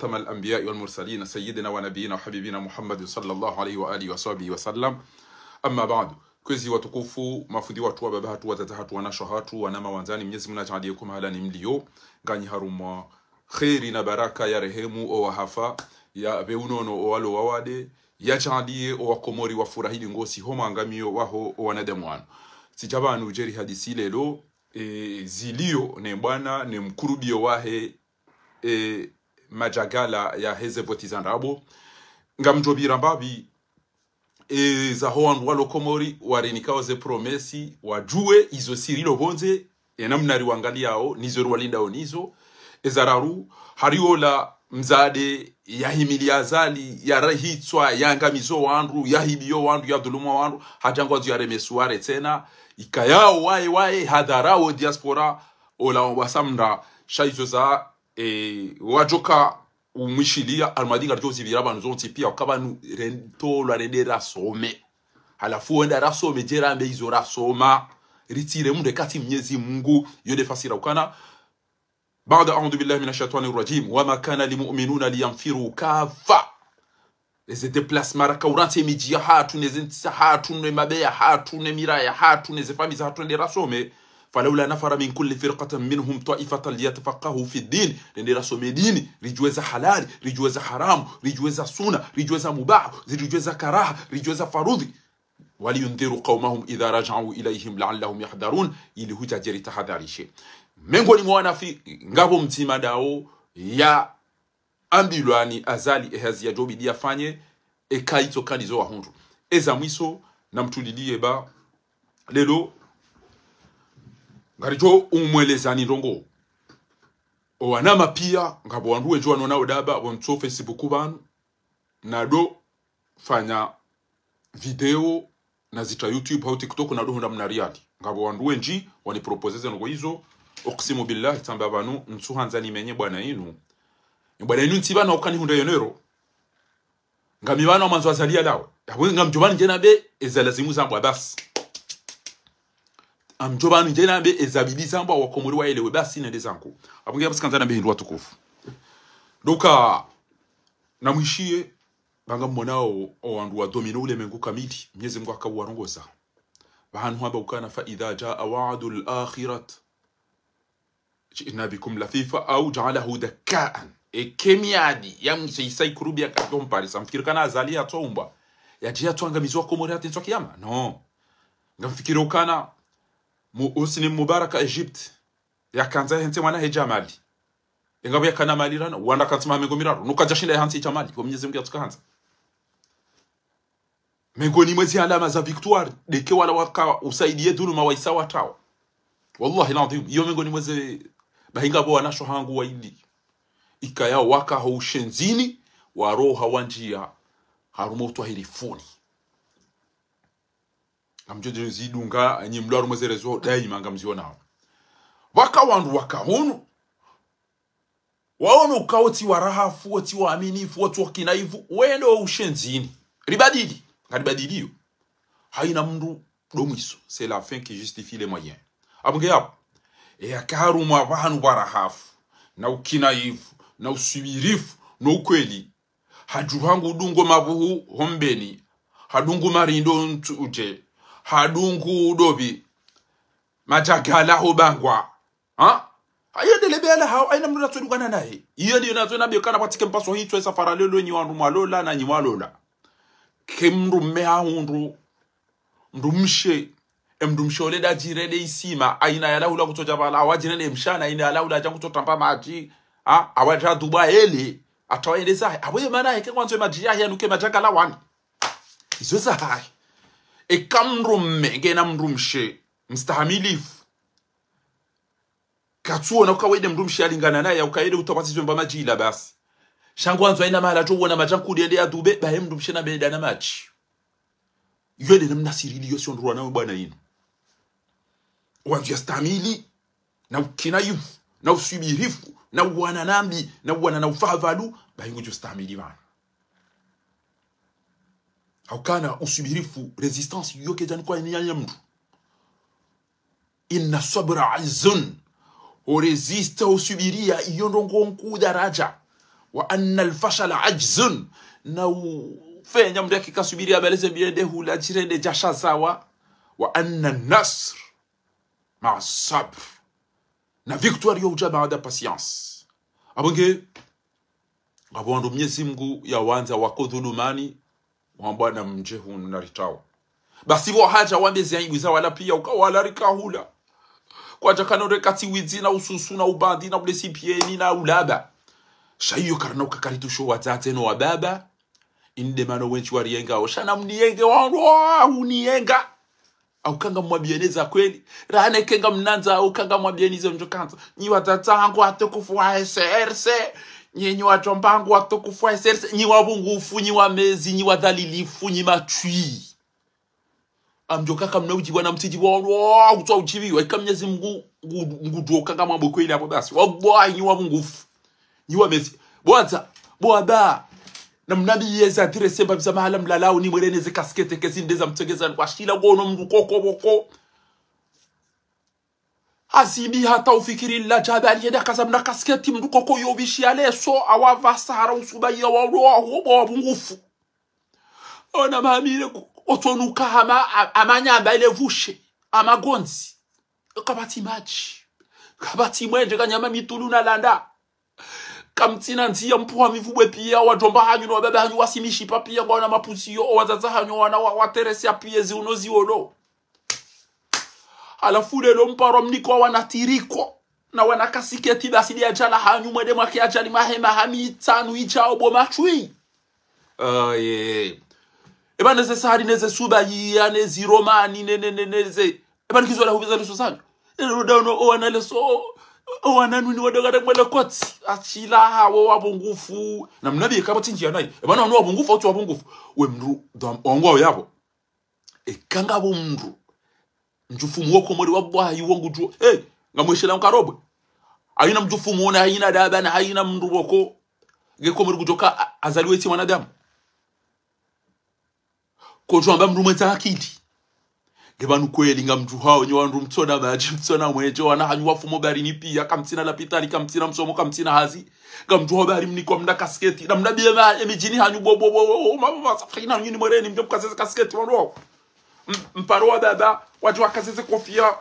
خاتم الأنبياء والمرسلين سيدنا ونبينا وحبيبنا محمد صلى الله عليه وآله وصحبه وسلم. أما بعد, kwezi watukufu mafudhi watu wa baba hatu watata hatu wanasho hatu wanama wanzani Mwenyezi Mungu ajalie kumhala ni mlio ganyi harumwa khairi na baraka ya rehemu o wahafa ya beunono o walo wawade ya jalie o wakomori wafurahili ngosi homa angamio waho o wanadamu wanu. Sijabanu ujeri hadisi lelo zilio ne bwana ne mkurubio wahe majagala ya heze votizanrabo ngamjobira mbabi za hoan walo komori warenikao ze promesi wajue izo sirilo bonze namnari wangaliao nizo rwalindao nizo ezararu hariola mzade yahimili azali ya rahitswa yangamizo wandu yahibiyo wandu ya dhuluma wandu hajangwa zu yaremesuare tena ikayao wae hadarao diaspora ola wasamra shaizo za wajoka umwishilia almadinga rjozi biraba nzonti pia ukabanu rento la rendera some halafu wenda rasome jerambe izo rasoma ritire munde kati Mwenyezi Mungu yode fasira ukana baada a'udhu billahi minash shaitani rajim wama kana limu'minuna liyanfiru kafa les déplacements rakaurante miji hatu nezinsa hatu ne mabeya hatu ne miraya hatu ne zefamiza hatu ne rasome فلولا نفر من كل فرقة منهم طائفة ليتفقهوا في الدين لأن رسول دين رجوز حلال رجوز حرام رجوز سنة رجوز مباح رجوز كراهة رجوز فرض ولينذروا قومهم إذا رجعوا إليهم لعلهم يحذرون ili hujajeri tahadharishe miongoni mwa wanafi ngabo mtima dao ya ambilwani azali ehazi ya jobi diafanye ekaito kanizo wa hundu eza mwiso na mtulilie ba lelo ngarijo umwelezani ndongo owanama pia ngabo wanduwe njwa nona odaba wonso Facebook banu nado fanya video na zita YouTube au TikTok nado honda mnariati ngabo wanduwe nji wani propose ngo hizo oksimu billahi tamba banu nsuhanzani menye bwana inu ntibana okani hunda yonero ngamibana manzo azalia lawe yabwe ngamjobani jena be ezalazimu zambwa basi amjobanu njena be ezabili zambwa wakomori wa elewe basi nende zangu abunge basikantana be hindu watukufu doka namwishie banga mmonao owandu wa domino ule mengu kamili Mwenyezi Mungu akawarongoza bahantu haba ukana fa idha jaa wa'dul akhirat jina bikum lafifa au ja'alahu dakkaan ekemiadi yamsisai kurubia kadompari samfikirikana azali atomba yajia twangamizo komori atenzo kiyama no ngamfikiro kana usini mubaraka Egypt yakanza hente mwana hejamali ngabo yakana malirana wanda katsima mengomiraru nukajashinda hansi chamali kwa Mwenyezi Mungu atukanza mengoni mwezi alama za victoire deke wala waka usaidie dhuluma waisa watao wallahi nadhim hiyo mengoni mwezi bahinga bo wanasho hangu waili ikaya waka haushenzini wa roha wanjia harumoto hilifuni amjoje zidunga nyimlwaru mwezerezo daima ngamziona waka wandu waka hunu waono ukawoti warahafu wati waaminifu watu wakinaivu wendo ushenzini ribadili ngadibadiliyo haina mndu domwiso c'est la fin qui justifie les moyens abunge hapo akaru mwa bantu warahafu na ukinaivu na usubirifu na ukweli hajuhangu udungo mabuhu hombeni hadungu marindo uje hadungu dobi majagala hobangwa ayedelebela hao aina mndu natudukana naye iyo ndio natuna biokana patike mpaso hitwe safara lelo nyi wandu malola na nyi malola kemndu meha hundu ndumshe emdumshe ole da jirede isima aina ya laula kutoja bala awajirene mshana aina ya laula jangu totampa maji awaja Dubai ele atawaendeza aboye mana yake kwanzo maji ya nuke majagala wani izo za hai ekamrumme ngena mrumshe mstahamilifu katsuo na ukawaide mrumshe alingana naye ukaide utapatizwe mba majila basi shangwanzo aina mahala jo wona majanku diende ya dube bahe mrumshe na beda na maji yode namna sirili yosio ndruwa nawe bwana inu wanzu ya stamili na ukinayifu na usubirifu na wana nambi na wana na ufahavalu bahingu jo stamili wana haukana usubirifu resistance yoke jani kwa inyanya mtu inna sabra azun o resiste usubiria iyo ndongo nku daraja wa anna al-fashala ajzun na ufenya mtu akikasubiri abaleze biende hula jirende jasha sawa wa anna an-nasr ma'a sabr na victoire yoja baada patience abonge ngabondu Mwenyezi Mungu ya wanza wako dhulumani wambwana mjehu na ritawa basi bo haja wambeze aibu za wala pia ukawala rikahula kwa jakano rekati wizi na ususu na ubandi na blesipieni na ulaba shayo karna ukakaritu sho watate no wababa inde mano wenchi warienga oshana mnienge wa unienga au kanga mwabieneza kweli rane kenga mnanza au kanga mwabienize mjokanza nyi watata hangu atokufu wa SRC nyi wajomba hangu atokufu wa SRC nyi wabungufu nyi wamezi nyi wadhalilifu nyi machui amjoka kamna ujiwa na mtiji wa utwa uchivi wa Mwenyezi Mungu ngudoka kama mboko ile hapo basi wabwa nyi wabungufu nyi wamezi bwaza bwaba na mnabi yeza direse babisa mahala mlalao ni mwereneze kaskete kezindeza mtegeza kwa shila gono mndu koko boko asibi hata ufikiri la jabali yeda kazamna kasketi mndu koko yobishi aleso awavasa hara usubaya wa roho wabungufu ona mamile otonuka amanyamba ile vushe amagonzi kabati maji kabati mwenje kanyama mitulu na landa kamtina ntia mpuwa mivubwe pia wajomba hanyu na wababa hanyu wasimishi papia ngwana mapusio wazaza hanyu wana wateresi ya pia ziunozi ono alafu lelo mparo mniko wanatiriko na wanakasiketi basili ya jala hanyu mwede mwake ya jali mahema hamitanu ichao bomachui eba neze sahari neze suba ya nezi romani neze eba nikizo la hubiza leso sanyo dono owana leso owana nuni wadogada mwele koti achila hawa wabungufu na mnabi kabati njia nai eba na wabungufu otu wabungufu we mru ongo yabo kanga bo mru mjufumu wako mwari wabwa yuwangu juo ngamweshela mkarobwe haina mjufumu ona haina daba na haina mru wako geko mwari kutoka azaliwe ti wanadamu kujomba mru mweta akili gebanu kweli ngamtu hao nyo wandu mtona maji mtona mwejo wana hanyu wafumo bari ni pia kamtina la pitali kamtina msomo kamtina hazi ngamtu ho bari mniko mna kasketi na mnabie ma emijini hanyu bobo mama safina nyini mwereni mjo kasese kasketi wano mparo wa baba watu wakasese kofia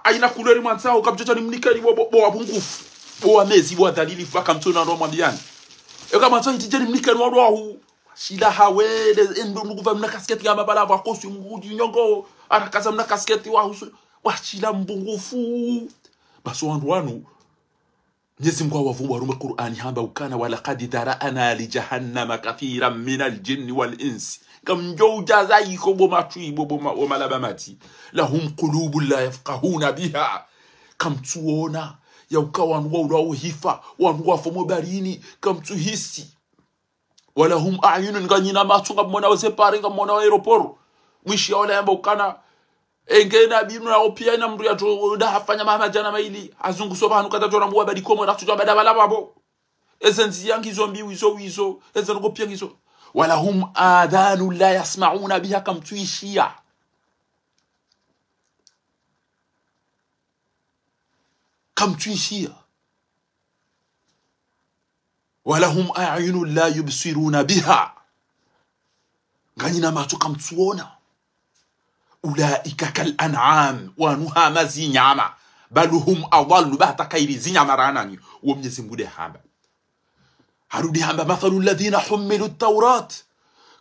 aina kulori mwansao kabjocha ni mnikani bo wabungufu bo wamezi bo dalili faka mtona ndo mwambiani kama mtoni tijeni mnikani wano shila hawe endo nukuva mna kasketi kama bala wa kosu nguji nyongo arakaza mna kasketi wa shila mbungufu baso wanu Mwenyezi Mungu wavumba rume Qur'ani hamba ukana wala qad dara'ana li jahannama kathiran min al-jinni wal-insi kam njouja zaiko bo matui bo malabamati lahum qulubun la yafqahuna biha kam tuona ya ukawa wao hifa wanwa fomo barini kam tuhisi wala hum a'yunun ganyina matunga mona wasepare ngamona wa aeroport mwishi wala yamba ukana engena binu na opia ina mru ya da hafanya mama jana maili azungu soba hanu kata jona mwa badi komo rakutwa bada bala babo ezenzi yangi zombi wizo ezen go pia ngizo wala hum adhanu la yasma'una biha kam tuishia wala hum a'yunun la yubsiruna biha ganyina matu kam tuona ulaika kal an'am wa nuha mazinyama baluhum adallu bahta kairi zinyama ranani wa Mwenyezi Mungu hamba harudi hamba mathalu alladhina humilu at-taurat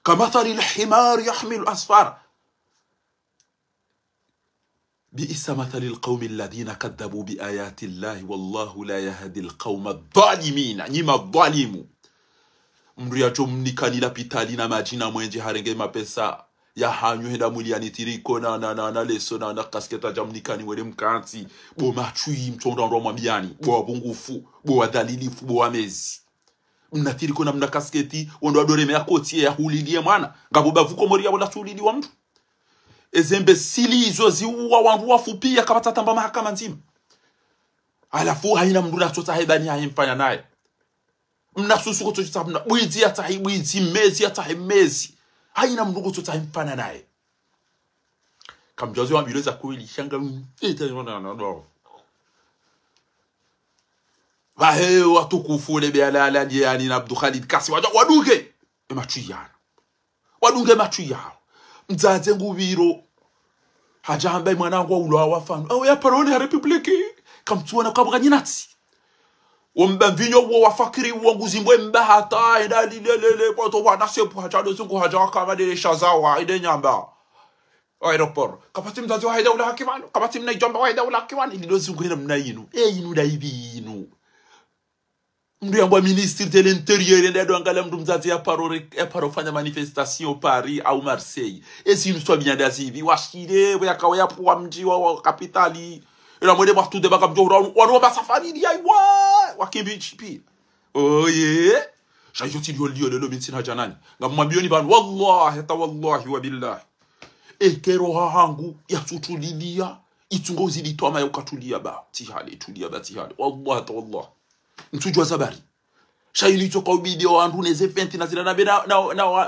kamathali al-himar yahmilu asfara بئس مثل القوم الذين كذبوا بآيات الله والله لا يهدي القوم الظالمين نيما الظالم mria jomnikani la pitali na majina mwenje harenge mapesa ya hanyu henda muliani tiriko na leso na kasketa jamnikani wele mkanti bo machui mtonda ndo mwambiani bo bungufu bo wadhalilifu bo amezi mnatiriko na mna kasketi ondo adore me akoti ya hulilie mwana ngabo bavuko moria wala tulili wa mtu ezembe sili izo ziwa wangu wafupia kabata tamba mahakama nzima alafu haina mnduna tota hebani haimfanya naye mnasusu kutochita mna bwizi ya tahibwizi mezi ya tahimezi haina mndugu tota haimfanya naye kamjazi wa bileza kweli shanga ita yona no Bahe watukufu le bialala yani na Abdul Khalid Kasi wadunge emachuyana. Wadunge machuyana. Mzaze ngubiro hajamba mwanangu ulo wafano. Awe ya parole ya republiki kamtuana kwa nyinatsi. Wambamvinyo wafakiri wanguzimbwe mbahata enda lilelele poto wana sepu hajado zungu hajaka madele shazawa ide nyamba. Aeroport. Kapati mzazi wa haida ula hakiwano. Kapati mna ijomba wa haida ula hakiwano. Ilo zungu hina mna inu. Inu da ibi inu. Mdu yambwa ministre de l'intérieur enda doangala mdu mzazi ya paro fanya manifestation Paris au Marseille. Si nous sommes bien d'azivi. Washide wakawa puwa mji wa kapitali. Ila mwede watu de baka mjoro. Wano basa famili ya iwa. Wakibichi pi. Oh yeah. Shayoti liyo lelo minsin hajanani. Ngamwambioni banu. Wallahi ta wallahi wa billahi. Ekero hangu ya tutulilia. Itungozi litoma ya ukatulia ba. Tihali tulia ba tihali. Wallahi ta wallahi. Ntujua zabari. Shayini toka ubideo andu neze fenti na zila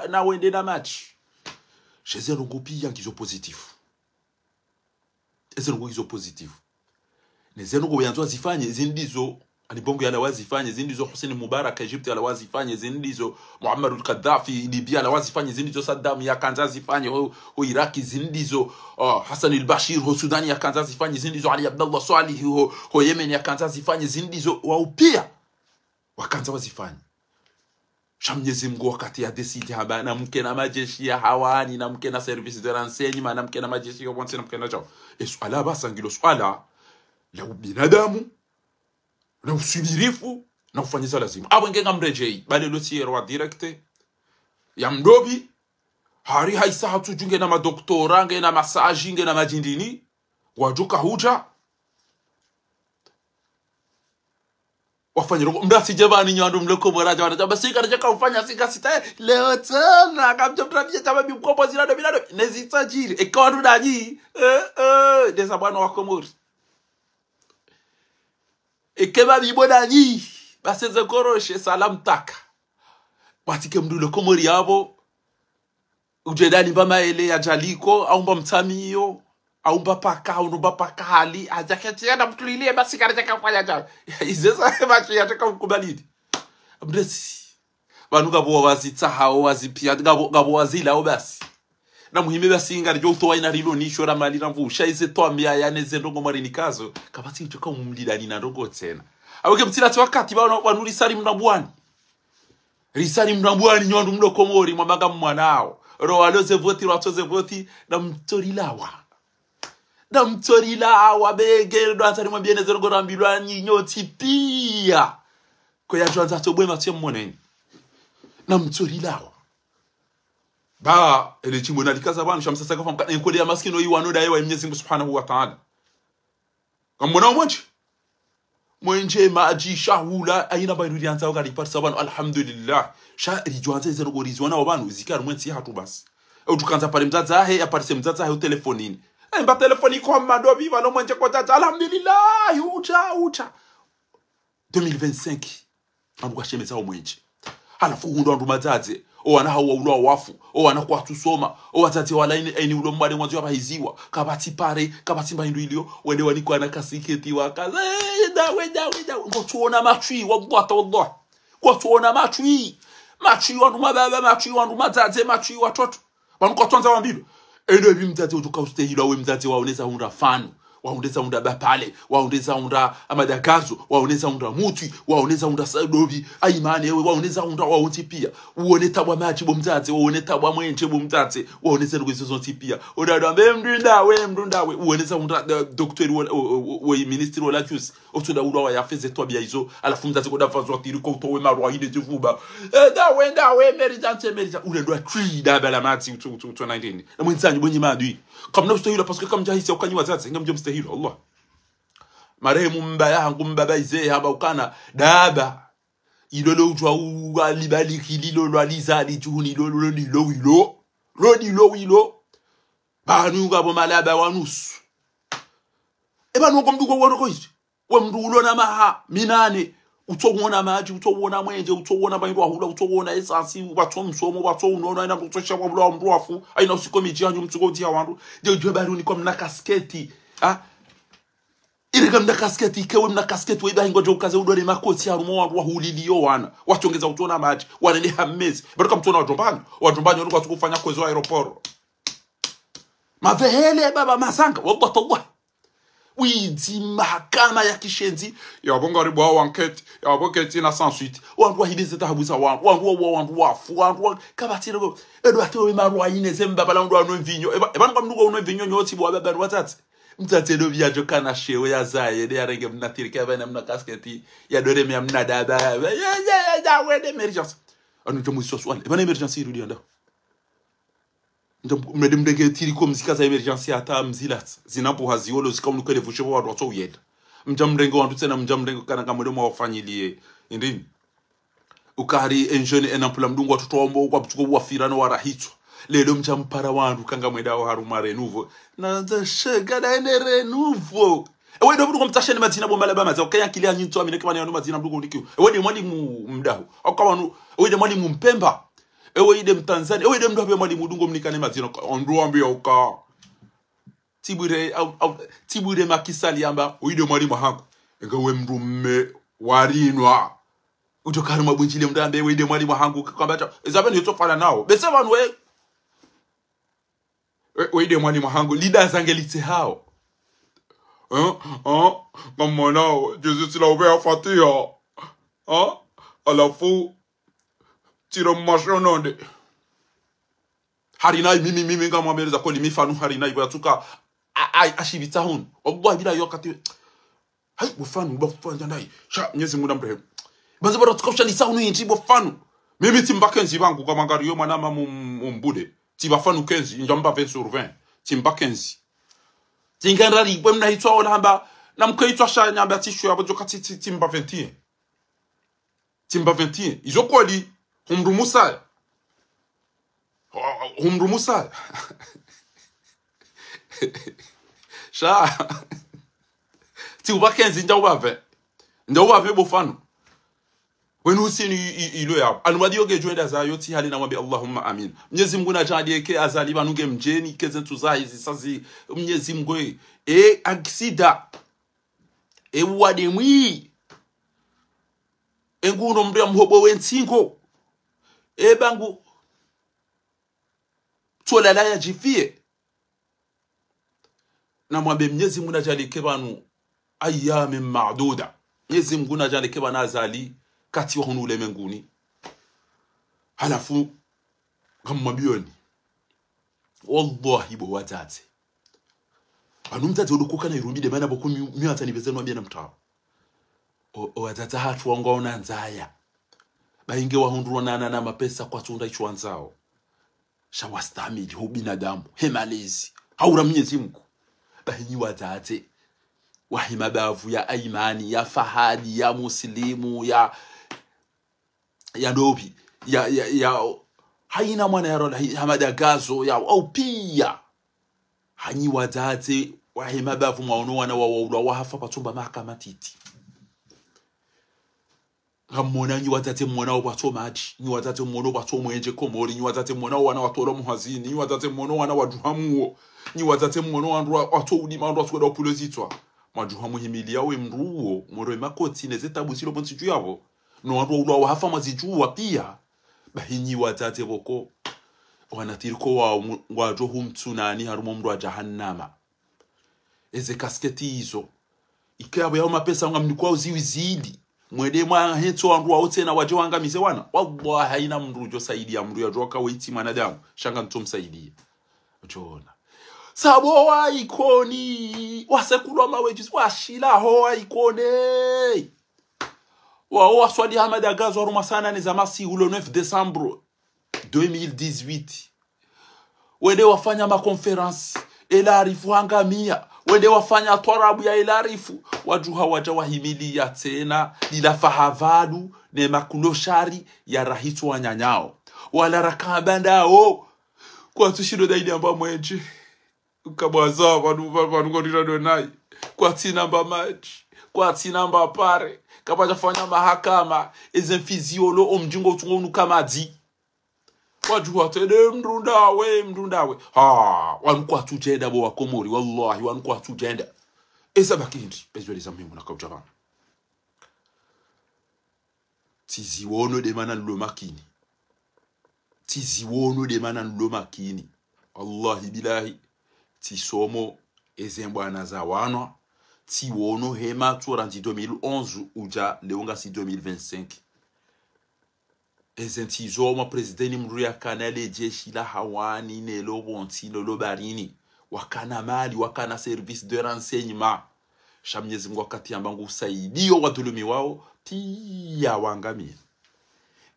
na wende na match. Sheze longopi yangizo positif. Eze longo gizo positif. Neze longo yanzo azifanye zindizo alibongo ya lawazifanye zindizo Hussein Mubarak Egypt ya lawazifanye zindizo Muammar al-Gaddafi Libya ya lawazifanye zindizo Saddam ya kanza zifanye ho Iraki zindizo Hassan al-Bashir ho Sudan ya kanza zifanye zindizo Ali Abdullah Salih ho Yemen ya kanza zifanye zindizo waupia wakanza wazifanye. Shamnyezi Mungu wakati ya desidi haba na mke na majeshi ya hawani na mke na service de renseignement na mke na majeshi ya wansi na mke na jao. Swala basa ngilo swala la ubinadamu na usubirifu na ufanyiza lazima. Abo ngenga mrejei bale lotiyero wa directe ya mdobi hari haisa hatujunge na madoktora nge na masaji nge na majindini wajuka huja wafanya mdasi jabani nyandu mloko moraja wana basi kana ufanya sika sita leo tena kamjo mtrabia kama bimkopo zilado bilado nezitajiri ekandu daji desa bwana wakomori ekeba biboda nyi baseze koroshe salam taka watike mdulo komori yabo ujedani bama ele ya jaliko au mba mtamiyo au mba paka au mba paka hali ajaketia na mtulilie basi karajaka kufanya jao izeza macho yataka mkubalidi mdesi banuga bo wazita hao wazipia gabo wazila au basi na muhime basi ingari jo to waina rilo nisho ra mali ramvusha ize to ambia yaneze ndongo mari nikazo kabati njoka umlidani na ndongo tena aweke mtila wakati banuri sari mnabwani risari mnabwani nyandu mlokomori mwamaga mwanao ro aloze voti ratoze voti na mtorilawa bege ndo ansari mwambiene zero gorambilwani nyoti pia kwa ya jwanza tobwe matye mmoneni na mtorilawa ba ele chimona likaza banu shamsasa kwa mkana nkole ya maskino yi wanoda yewa Mwenyezi Mungu Subhanahu wa Ta'ala kamona mwenje maji shahula aina bairudi anza wakati parsa banu alhamdulillah sha rijwanza zero gorizwana wabanu zikaru mwensi hatu basi tukanza pale mzaza he aparise mzaza he telefonini mba telefoni kwa madobi walo mwenje kwa tata alhamdulillah ucha 2025 ambuka shemeza o mwenje halafu hundo ndo mazaze o wana hawa ulo wafu o wana kwa tusoma o wazaze wala ini ulo mwale mwanzo abahiziwa kabati pare kabati mba ilio wende wani kwa nakasiketi wakaza wenda ngo tuona machui wallahi wallah kwa tuona machui wanu mababa machui wanu mazaze machui watoto wanu kwa tuanza wambilo endo bimzaze utuka ustehilo we mzaze waoneza unda fanu waoneza unda bapale waoneza unda amadagazo waoneza unda muti waoneza unda sadobi aimane we waoneza unda waonti pia uoneta bwa maji bo mzaze uoneta bwa mwenje bo mzaze waoneza rwezo zonti pia odado mdunda we uoneza unda docteur we ministre wala juice otuda ulo ya feze to bia izo alafu mzaze ko dafazo tiriko to we marwa ide jivuba dawe merita ule ndo tree da bala mati to 19 na mwensanyi bonyi madui kamna ustahilo parce que comme jahisi ukanyi wazaze ngamjo mstahilo Allah marehemu mbaya hangu mbaba izee haba ukana daba ilolo ujwa ualibaliki lilo lwalizali juhuni lilo wilo banu ngabo malaba wanusu banu ngomduko wonoko ichi we mndu ulona maha minane utowona maji utowona mwenje utowona bayindwa hula utowona esasi batomsomo batowona ina kutosha wabula mndu afu aina usikomiji hanyu mtugoti yawandu je bali ni kwa mna kasketi irega mna kasketi kewe mna kasketi weba ingoje ukaze udole makoti ya rumo wa hulilio wana watongeza utona maji wana ni hamezi baruka mtona wajombani walikuwa tukufanya kwezo aeroport mavehele baba masanga wallahi tallah widi mahakama ya kishenzi ya bongaribu wa enquête ya boketi na sans suite wandu hideze tahabuza wandu wafu kabatiro edo atewe marwa ineze mbaba la ndo anvinyo ebana kwa mnugo unvinyo nyoti bwa baba watatu mtatelo byajo kana shewe ya zaye de arenge mnatirika bana mna kasketi ya dore me mna dada ya we de emergence anu to muso swale bana emergence irudi anda mdemdege tiri ko mzika za emergence ata mzilat zinapo haziolo zikamnukele vushevo watu wato uyeda mjamrengo wantu tena mjamrengo kana kama demo wafanyilie indini ukari enjene enampula mdungu watu tombo kwa butuko wafirano warahitwa lelo mjampara wantu kanga mweda wa haruma renouveau na shega na ene renouveau ewe ndo mdungu mtashene mazina bomba la bama za okaya kilia nyinto amine kama ni mazina mdungu nikiu ewe ni mwalimu mdahu akawa ewe ni mwalimu mpemba ewe ide mtanzania ewe ide mdu hape mwalimu mdungu mnikane mazina ondu ambia uka tibure makisali amba ide mwalimu hangu ewe mdu mme warinwa utokari mabunjile mdambe ewe ide mwalimu hangu kwamba ezabe ni utofana nao bese wanu weide mwalimu hangu leaders angelite hao kama nao Jesus la ubea fatia alafu tiro mashononde harinai mimi kama mbele za koli mifanu harinai batuka ashibita hun ogwa bila yokati hai bufanu bafanya ndai sha Mwenyezi Mungu amrehemu bazo bado tukosha ni saunu yinti bufanu mimi timbakenzi bangu kama ngari yo mwana mumbude tibafanu 15 njamba 20 sur 20 timba 15 tingandra libwe mna hitwa olamba namkayitwa sha nyamba tishu yabo jokati timba 21 izokoli humru musa sha tiba 15 njamba 20 bofanu wenu usini ilo ya anumadio gejoenda za yoti hali na mwambie Allahumma amin. Mwenyezi Mungu na jadie ke azali banuge mjeni kezentu za hizi sazi Mwenyezi Mungu aksida wade mwi nguno mria mhobo wentingo bangu tola la ya jifie na mwambie Mwenyezi Mungu na jadie ke banu ayyam ma'duda. Mwenyezi Mungu na jadie ke bana azali kati wa hunu ulemenguni halafu kama bioni wallahi bo watate anumtate ulukuka na irumide maana boku miata ni bezeno ambia na mtawa o watata hatu wangaona nzaya bainge wa hundu na mapesa kwa tunda ichwanzao shawastamili hu binadamu hemalezi haura Mwenyezi Mungu bahinyi watate wahimabavu ya aimani ya fahadi ya muslimu ya dobi ya haina mwana ya rola hamada gazo ya au pia hanyi watate wahimabavu maono wana wahafa patumba mahakama titi ramona nyi watate mwana wato maji nyi watate mwana wato mwenje komori nyi watate mwana wana watola muhazini nyi watate mwana wana wajuhamuo nyi watate mwana wana wato udima wana wato wapulozitwa majuhamu himilia we mruo mwero makoti nezetabu silo bonsi juyabo no wandu wa hafa mazijua pia bahinyi watate boko wanatiriko wa johu mtsunani harumo mdu wa jahannama eze kasketi hizo ikabo ya mapesa nga mnikwa uziwizidi mwede mwa heto wandu wa ote na waje wanga mize wana wallahi haina mdu jo saidi ya mdu ya joka witi manadamu shanga mtum saidi jona sabo wa ikoni wasekulwa maweji washila hoa ikone wa swali Hamada Gazo waruma sana nizamasi ulo 9 December 2018 wende wafanya makonferansi elarifu hangamia wende wafanya twarabu ya elarifu wajuha waja wahimilia tena lila fahavadu ne makuloshari ya rahitu wa nyanyao wala rakabandao kwa tushido daidi amba mwenje ukabaza wanu donai kwa tinamba maji kwa tinamba pare kapaja fanya mahakama ezenfiziolo omjingo utungo kama di wajuha tede mdundawe wanuko atujenda bo wakomori wallahi wanuko atujenda eza bakindi bezwe les amis mona kaujaba tiziwono de mana lo makini tiziwono de mana lo makini wallahi bilahi tisomo ezembwana za wanwa tiwono hema turanzi 2011 uja leonga si 2025 ezentizoma presidenti mruya kanale jeshi la hawani nelo bonti nelo barini wakana mali wakana service de renseignement shamnyezi Mungu wakati ambangu usaidio wadhulumi wao pia wangamia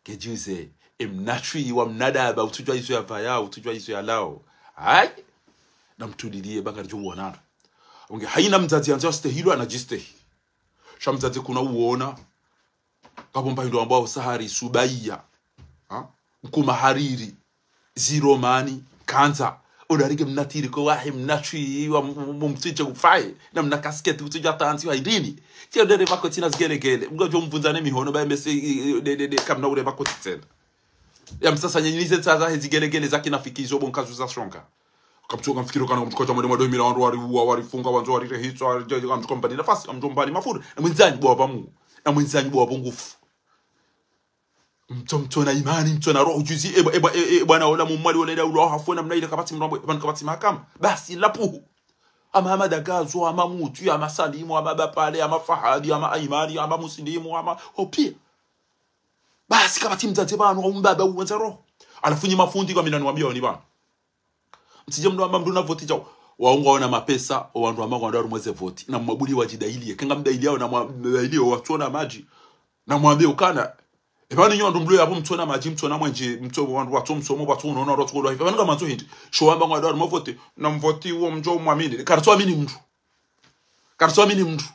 kejuze emnatri wa mnadaba utujwa izo ya vaya utujwa izo ya lao hai na mtulilie bangari jo wonana unge haina mzazi anza stehilo anajistehi shamzazi kuna uona kabomba ndo ambao sahari subaiya mkuma hariri ziromani kanza unarige mnatiri ko wahi mnatri wa mumtije kufaye na mna kasket utija tanzi wa idini kio dere bako tina zgelegele mgojo mvunzane mihono ba mesi de kamna ure bako tsela ya msasa nyinize tsaza hezigelegele zaki nafikizo bonkazu za shonka kapchoka mfikiro kana mtukoja mwede mwa 2000 warifunga wanzo warihitwa amtukombani nafasi amjombani mafuru na mwenzanyi bwa bamu na mwenzanyi bwa bungufu mtona imani mtona roho juzi bwana wala mumali wala roho hafuna mna ile kabati mrambo ban kabati mahakama basi lapuhu ama amadagazo ama mutu ama salimu ama bapale ama fahadi ama aimani ama muslimu ama opia basi kabati mzazi bana umbaba uanza roho alafunyi mafundi kwa mina niwaambia ni bana msije mndo amba mndo na voti jao waungaona mapesa wandu ambao ndio rumweze voti na mwabuli wajidailie kanga mdaili yao na mdaili watuona maji na mwambie ukana ebani nyondo mlo yabo mtona maji mtona mwenje mto wandu watu msomo watu unaona watu kwa hivyo kama manzo hindi sho amba ngwa ndio mvote na mvoti huo mjo muamini karto amini mtu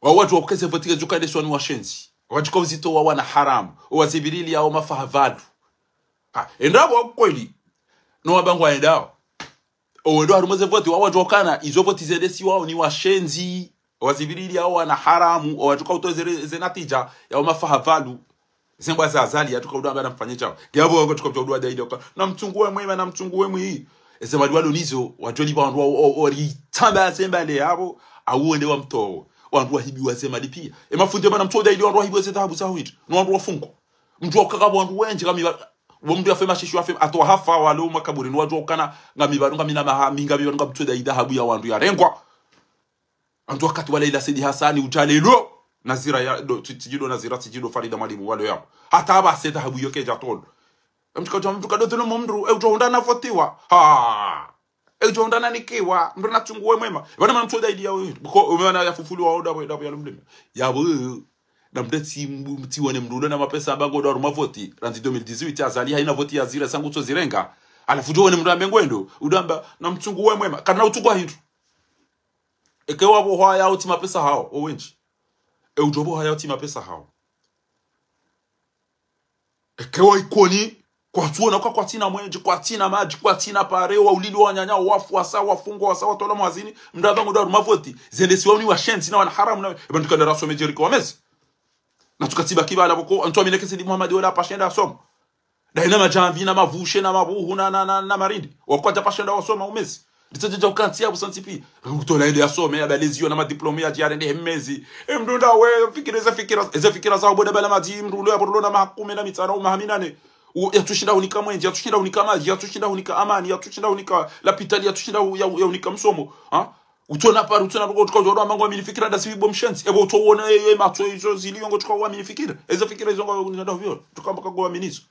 wa watu wakeze voti juka ile swani washenzi wajiko uzito wa wana haramu wazibirili au mafahavadu endabo kweli no abangu aendao ndo harumeze voti wa watu wakana izo voti zedesi wao ni washenzi wazibirili au wana haramu watuka utoze zenatija ya mafahafalu zengwa za azali atuka udamba na mfanye chao yabo wango tuka udwa daidi na mtungue mwema na mtungue mwi ezemali walo nizo wajoli bandu ori tamba zembale yabo awuende wa mto wandu wahibi wazemali pia mafunde bana mto daidi wandu wahibi wazetabu za huit no wandu wafunko mtu wakaka wandu wenje kama womdu afema shishu afema atwa hafa walo makaburi no watu kana ngamibaru ngamina mahaminga biyo ngabtu daidi habu ya wandu ya rengwa antu wakati wala ila Sidi Hasani ujalelo nazira ya tijido nazira tijido Farida Mwalimu wale yao hata aba seta habu yoke jatolo mtu kadoto no mumru ujonda na fotiwa ujonda na nikiwa mtu nachunguwe mwema bana mtu daidi yao ko umeona ya fufulu wa oda ya lumlime yabo na mdeti mtiwane mrudo na mapesa bango do rumavoti ranzi 2018 azali haina voti ya zira sangu to zirenga alafu jone mrambe ngwendo udamba na mchunguwe mwema kana utugwa hindu ekewa bo haya uti mapesa hao owenji ujobo haya uti mapesa hao ekewa ikoni kwa tuona kwa tina mwenje kwa tina maji kwa tina pare wa ulili wa nyanya wafu wasa wafungo wasa watola mwazini mdabango ndo mavoti zende siwani wa shenzi na wana haramu na bantu kanda raso mejeriko wamezi na tukatiba kibala boko antu amineke Sidi Muhammad wala pashenda somo daina majamvi na mavushe na mabuhu na marindi wakwaja pashenda wasoma umezi nditseje ukantia busantipi utola ile asome ya balezio na madiplome ya jiarende hemezi mndunda we fikira za boda bala madi mrulo ya bodo na mahakume na mitana umahaminane yatushinda unika mwenje yatushinda unika maji yatushinda unika amani yatushinda unika lapitali yatushinda ya unika msomo utona paru utona boko tukajoro mango amini fikira da sibi bomshensi ebo utowona matso izo ziliongo tukawa amini fikira ezo fikira izo ngo nda vyo tukamba kago aminizo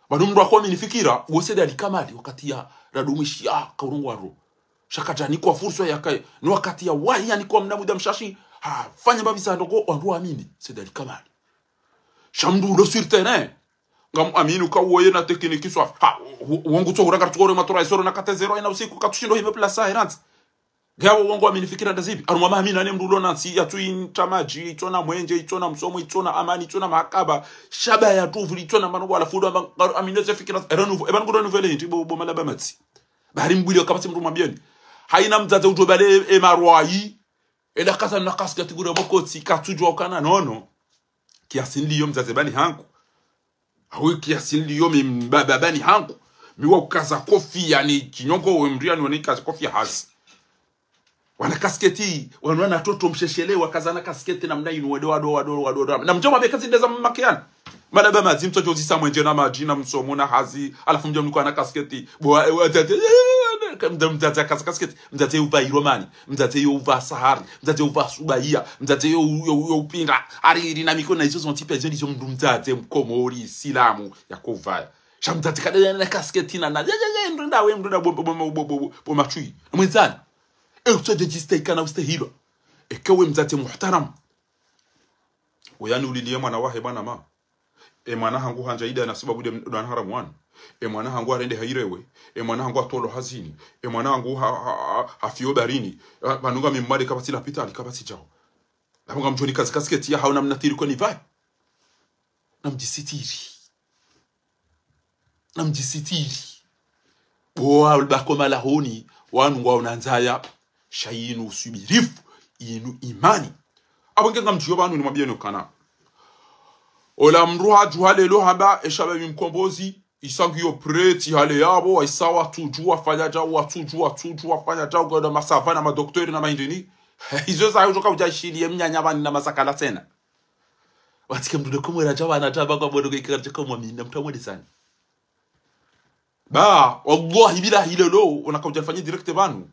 bado mndu akwa amini fikira woseda likamali wakati ya radumishi kaurungu aro shakajani kwa fursa yakae ni wakati ya wahi yani kwa mnamuda mshashi fanya babisa ndoko wandu amini seda likamali shamdu lo sur terrain ngam amini ukawoye na tekniki swa wangu to uranga tukore matora isoro na kate 0 ina usiku katushindo hive plasa iranzi gawo wangu amini fikira ndazibi aruma amini ane mdulo nansi ya tu intamaji itona mwenje itona msomo itona amani itona makaba shaba ya tuvuli itona manobo ala fudo amini ze fikira eranuvo eban gudo nouvelle hinti bo malaba matsi bari mbuli okabati mru mabioni haina mzaze utobale emarwayi ela kasa na kaska tigura bokoti katujwa kana nono kiasili yo mzaze bani hangu awe kiasili yo mbaba bani hangu miwa ukaza kofi yani kinyongo wemria ni kaza kofi hasi wana kasketi wana toto msheshelewa kazana kasketi na mna inu wado na mjoma be kazi ndeza makiana madaba mazim to jozi samwenje na majina msomo na hazi alafu mjoma mko na kasketi mtate kasketi mtate uva iromani mtate uva sahari mtate uva subahia mtate upinda ari na mikona hizo zonti pezo hizo mtate mkomori silamu yakova shamtate kada na kasketi na ndunda bo machui mwenzani utsoje jisteka na ustahilo ekawe mzate muhtaram wayani ulilie mwana wahe bana ma mwana hangu hanjaida na sababu de dan haramwan mwana hangu arende hairewe mwana hangu atolo hazini mwana hangu hafio barini banunga mimade kabati la pita alikabati jao labanga mjoni kasketi ya hauna mnatiri kwa nivai namjisitiri boa ulbakoma lahoni wanu wa unanzaya shayinu usubirifu inu imani abongenga mchiyo banu ni mabiyeno kana ola mruha juhale lo haba eshabe mkombozi isangiyo preti hale yabo waisawa tujua fanya jao watujua fanya jao goda masafa na madoktori na maindini hizo za ujoka ujashili mnyanya bani na masakala tena watike mdude kumwera jawa na taba kwa bodo ikaraje kwa mwamini mtamwede sana ba wallahi bila hilelo unakauja fanya direct banu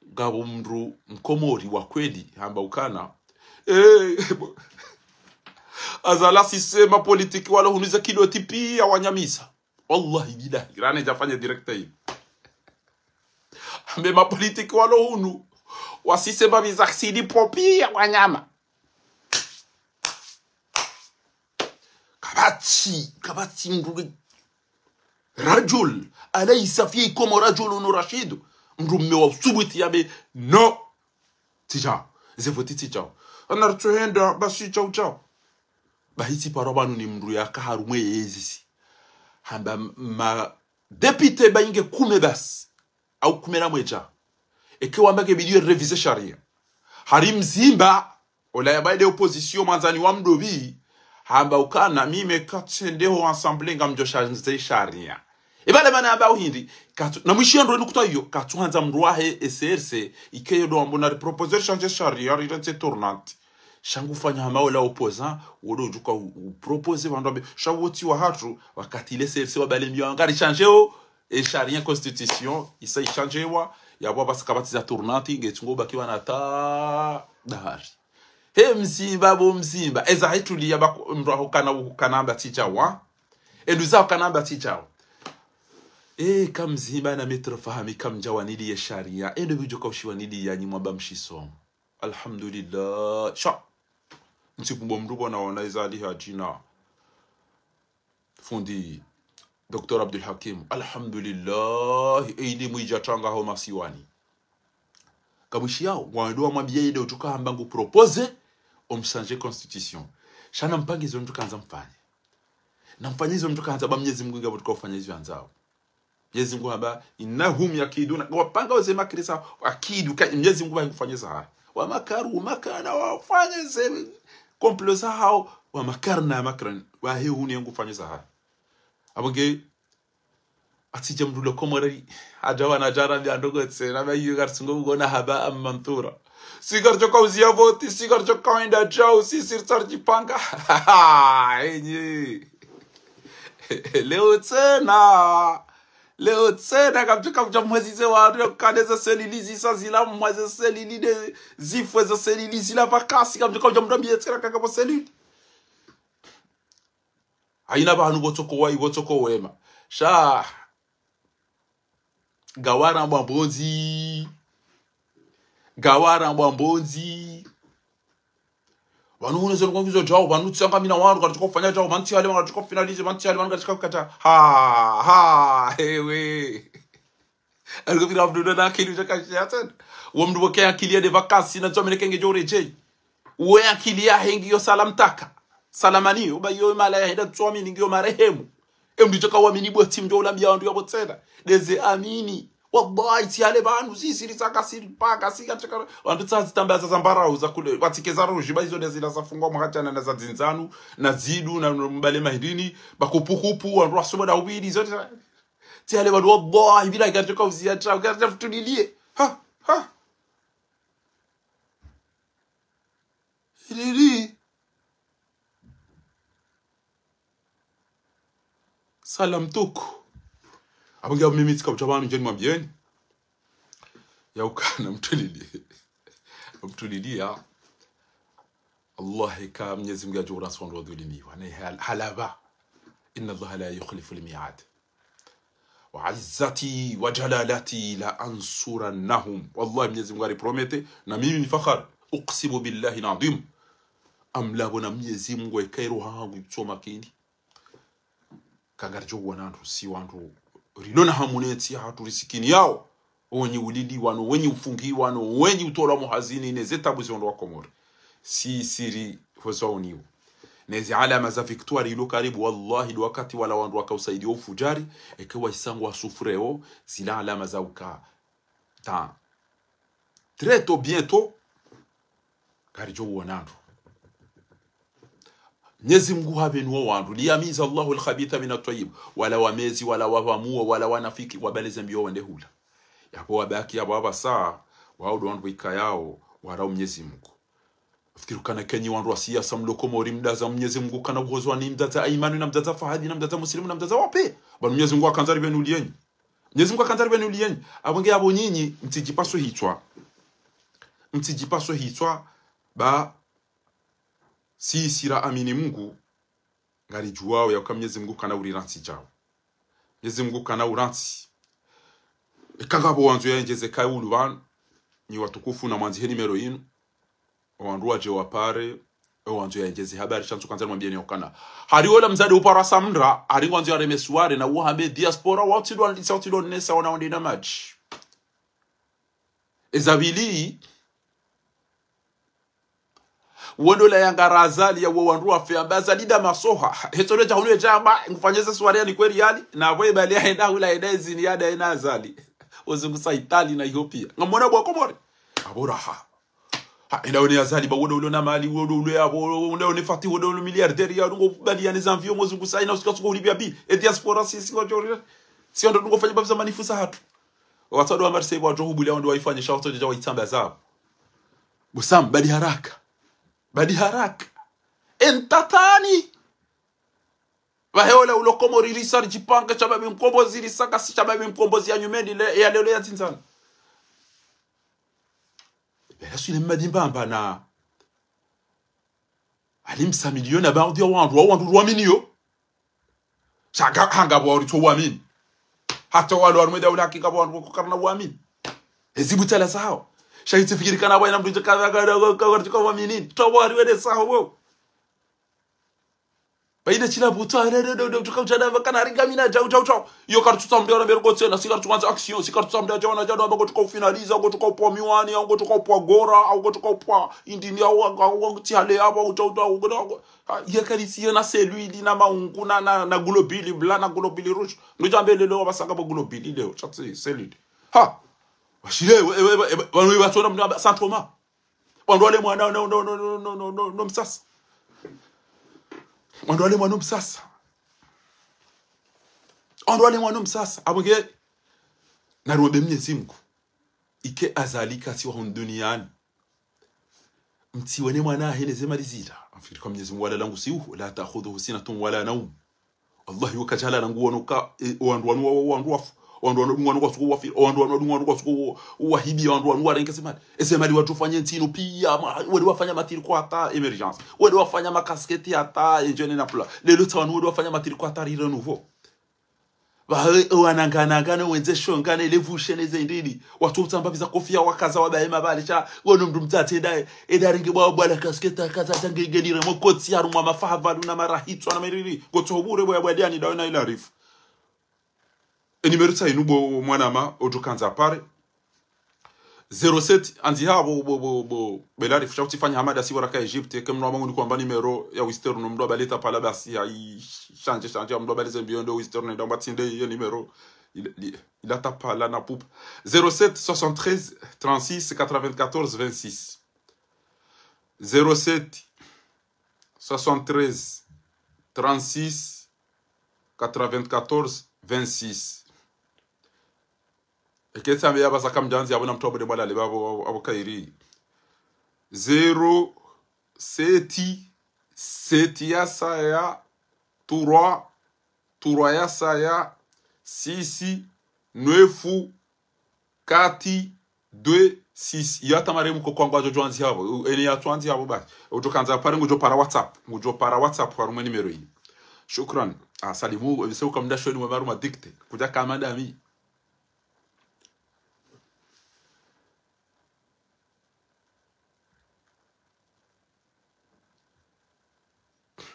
gabo mru mkomori wa kweli hamba ukana azala sisema politiki wala huniza kilo tipi ya wanyamisa wallahi bila irane jafanya direct hii ambe ma politiki wala hunu wasisema bizaksidi popi ya wanyama kabati mru rajul alaysa fiikum rajulun rashid mrumme wa subuti yabe no tija zevoti tija anartuhenda basi chao bahiti parobanu ni mru ya kaharumwe yezisi hamba ma deputy bainge kume bas au kumera mweja ekiwa mbake bidiyo revise sharia harim zimba ola ya baide opposition manzani wa mdobi hamba ukana mime katsendeho ensemble ngamjo sharia ibale mana aba uhindi na mwishindo nukuta hiyo katuanza mruahe SRC ikeyo do ambona proposer changer sharia riretse tournante shangu fanya hama la opposant wodo juka proposer bandobe shawoti wa hatu wakati ile SRC wabale mbio ngari changeo e sharia constitution isa changewa ya baba sakabatiza tournante ngetungo bakiwa na ta dahari mzimba eza hituli ya mruaho kanamba tichawa eduza kanamba tichawa kam zimba na metro fahami kam jawanili ya sharia endo bijoka ushiwanili ya nyimwa bamshiso alhamdulillah sha ntikumbo mrubo na wanaiza aliha jina fundi Dr. Abdul Hakim alhamdulillah elimu ijatanga ho masiwani kamushia wandoa mwambie ile utuka hambangu propose omsanje constitution shana mpangizo mtu kanza mfanye na mfanyizo mtu kanza ba Mwenyezi Mungu ngabo tukafanya hizo anzao Mwenyezi Mungu haba innahum yakiduna wapanga wasema kirisa akidu Mwenyezi Mungu bakufanyeza haya wa makaru makana wafanye zeme komplosa hao wa makarna makran wa hiyo huni yangu fanyeza haya abonge atija mdulo komori ajawa na jara ndi andogo tsena ba yigar singo gona haba ammantura sigar joka uzia voti sigar joka enda chao sisir sarji panga enyi leo tsena kabja mwazize wa kadeza selilizi sazila mwaze selili de zifwe za selilizi la vakasi kabja mdambie tsera kaka selili aina bantu botoko wema sha gawara mbwambonzi wanu unezo ngongizo jao wanu tsanga mina wanu katika kufanya jao manti wale wanu katika finalize manti wale wanu katika kukata hewe algo vira abdu na akili jakashia tena wamdu wake akili ya de vacances na tsomene kenge jore je we akili ya hengi yo salamtaka salamani ubayo mala ya heda tswami ningio marehemu emdu joka wamini boti mdo ulambia wandu yabo tsena deze amini wallahi tiale banu sisiri saka siri paka sika chaka wandu tsazi tambaza zambara uza kule watikeza roji bayizo deze la zafungwa mwachana na za zinzanu na zidu na mbale mahidini bakupukupu wandu wasomo da ubidi zote tiale banu wallahi bila gachoka uzia cha gachoka futunilie ha Riri salam tuku abangia mimi tika utabanu njeni mwambieni ya ukana mtulilia Allah ka Mwenyezi Mungu ajura sonro wadhulimiwa na halaba inna Allah la yukhlifu al-mi'ad wa 'izzati wa jalalati la ansurannahum wallahi Mwenyezi Mungu alipromete na mimi ni fakhar uqsimu billahi al-'azim amlabu na Mwenyezi Mungu ekairu hangu kusoma kindi kagarjo wanantu si wantu rilona hamuneti hatu risikini yao wenye ulidi wano wenye ufungi wano wenye utola muhazini nezeta buzondo wa Komori si siri hozaoniwa nezi alama za victoire ilo karibu wallahi wakati wala wandu wakausaidia ufujari ekewa isangu wa sufreo zila alama za uka ta très tôt bientôt garjo wanantu Mwenyezi Mungu habenwa wandu liyamiza Allahu al-khabitha min at-tayyib wala wamezi wala wavamua wala wanafiki wabaleze mbio wende hula yapo wabaki yapo abasa wao wandu ikayao wara Mwenyezi Mungu afikiru kana kenyi wandu wasia samlo Komori mdaza Mwenyezi Mungu kana uhozo ni mdaza imani na mdaza fahadi na mdaza muslimu na mdaza wape bali Mwenyezi Mungu akanzari benu liyenyi Mwenyezi Mungu akanzari benu liyenyi abonge abo nyinyi mtijipaso hitwa ba si sira amini Mungu ngari juwao ya Mwenyezi Mungu kana uriranti jao Mwenyezi Mungu kana uranti ekagabo wanzu ya njeze kaulu ban ni watukufu na mwanzi nimero inu wandu waje wapare wanzu ya njeze habari chanzo kanza mwambie ni okana hari wala mzade upara samra hari wanzu ya remesuare na uhambe diaspora watidwa nesa wana ndina match ezabili wondo la yangarazali ya wandu wafiambaza lida masoha hetole jahunu jamba ngufanyeze swali ni kweli yali na boye bali aenda hula edezi ni yada ina azali ozungusa Italy na Ethiopia ngamona bwa Komori abora ha enda oni azali ba wondo na mali wondo ya wondo ni fati wondo milliardaire ya ngo bali ya nizamvio mozungusa ina usika tuko libya bi e diaspora sisi ngo jori si ndo ngofanya babza manifusa hatu watado wa Marseille wa johubuli ndo waifanye shauto jawa itamba zao busam bali haraka entatani vaheola ulo Komori risar jipanga chababi mkombozi risaka si chababi mkombozi ya nyumendi ya leo ya tinzana yesu ile madimbamba na alimsa milioni abaudi wandu waminio shaka hanga bwa uri wamini hata wale warumeda ule hakika bwa kukarna wamini ezibutala sawa shaiti fikirikana bwa inamdu kaza wamini tawari wede sawa wewe baida chila buta tukauchana kana ringamina jau yo kartuta mdera mergo tena sikar tuanza action sikar tutamda jawana jana bago tukafinaliza go tukapoa miwani au go tukapoa gora au go tukapoa indini au tiale hapo utauta yekalisi na celui na maungu na globili bla na globili rouge ndojambe lelo basanga ba globili leo chatsi celui ha washile wanwe batona mna Saint Thomas wandwale mwana no msasa ondwale mwana msasa abonge narobe Mwenyezi Mungu ike azalika si wa duniani mtiwene mwana heneze malizira afiri kwa Mwenyezi Mungu wala langu siuhu la ta'khudhuhu sinatun wala nawm Allah yukajala langu wonuka wahibi warengesema esemali watufanye ntino pia wale wafanya matiri kwa hata emergence wale wafanya makasketi hata enjene na pula lelo tawanu wale wafanya matiri kwa hata rire nouveau wanangana wenze shongana ile vushene zendini watu utambabiza kofia wakaza wabaema bali cha wono mndu mtate dai edaringe bwa kasketa kaza tangenire mokoti harumwa mafava na marahitwa na meriri gotobure bwa diani dawe na ile arifu numéro inubo mwanama otukanza pare 07 anziha bo belari fshauti fanya hamada si waraka Egypte kama mwa mungu kwamba numero ya Western mdo baleta pala basi ya change mdo baleza biondo Western ndo batinde hiyo numero il atapa la na poupe 07 73 36 94 26 07 73 36 94 26 eketsa mbe yabasa kamjanzi abona mtobo de mwala lebabo abokairi 0 seti ya saya, tura ya saya, sisi, nefu, kati, 2, 6. Iyo atamare mko kwa ngwa jojo anzi habo. Eni ya tuanzi habo basi. Utokanza pare ngujo para WhatsApp. Ngujo para WhatsApp haruma nimero hii. Shukran. Salimu biseu kamda shoni mwabaru madikte. Kuja kamada mi.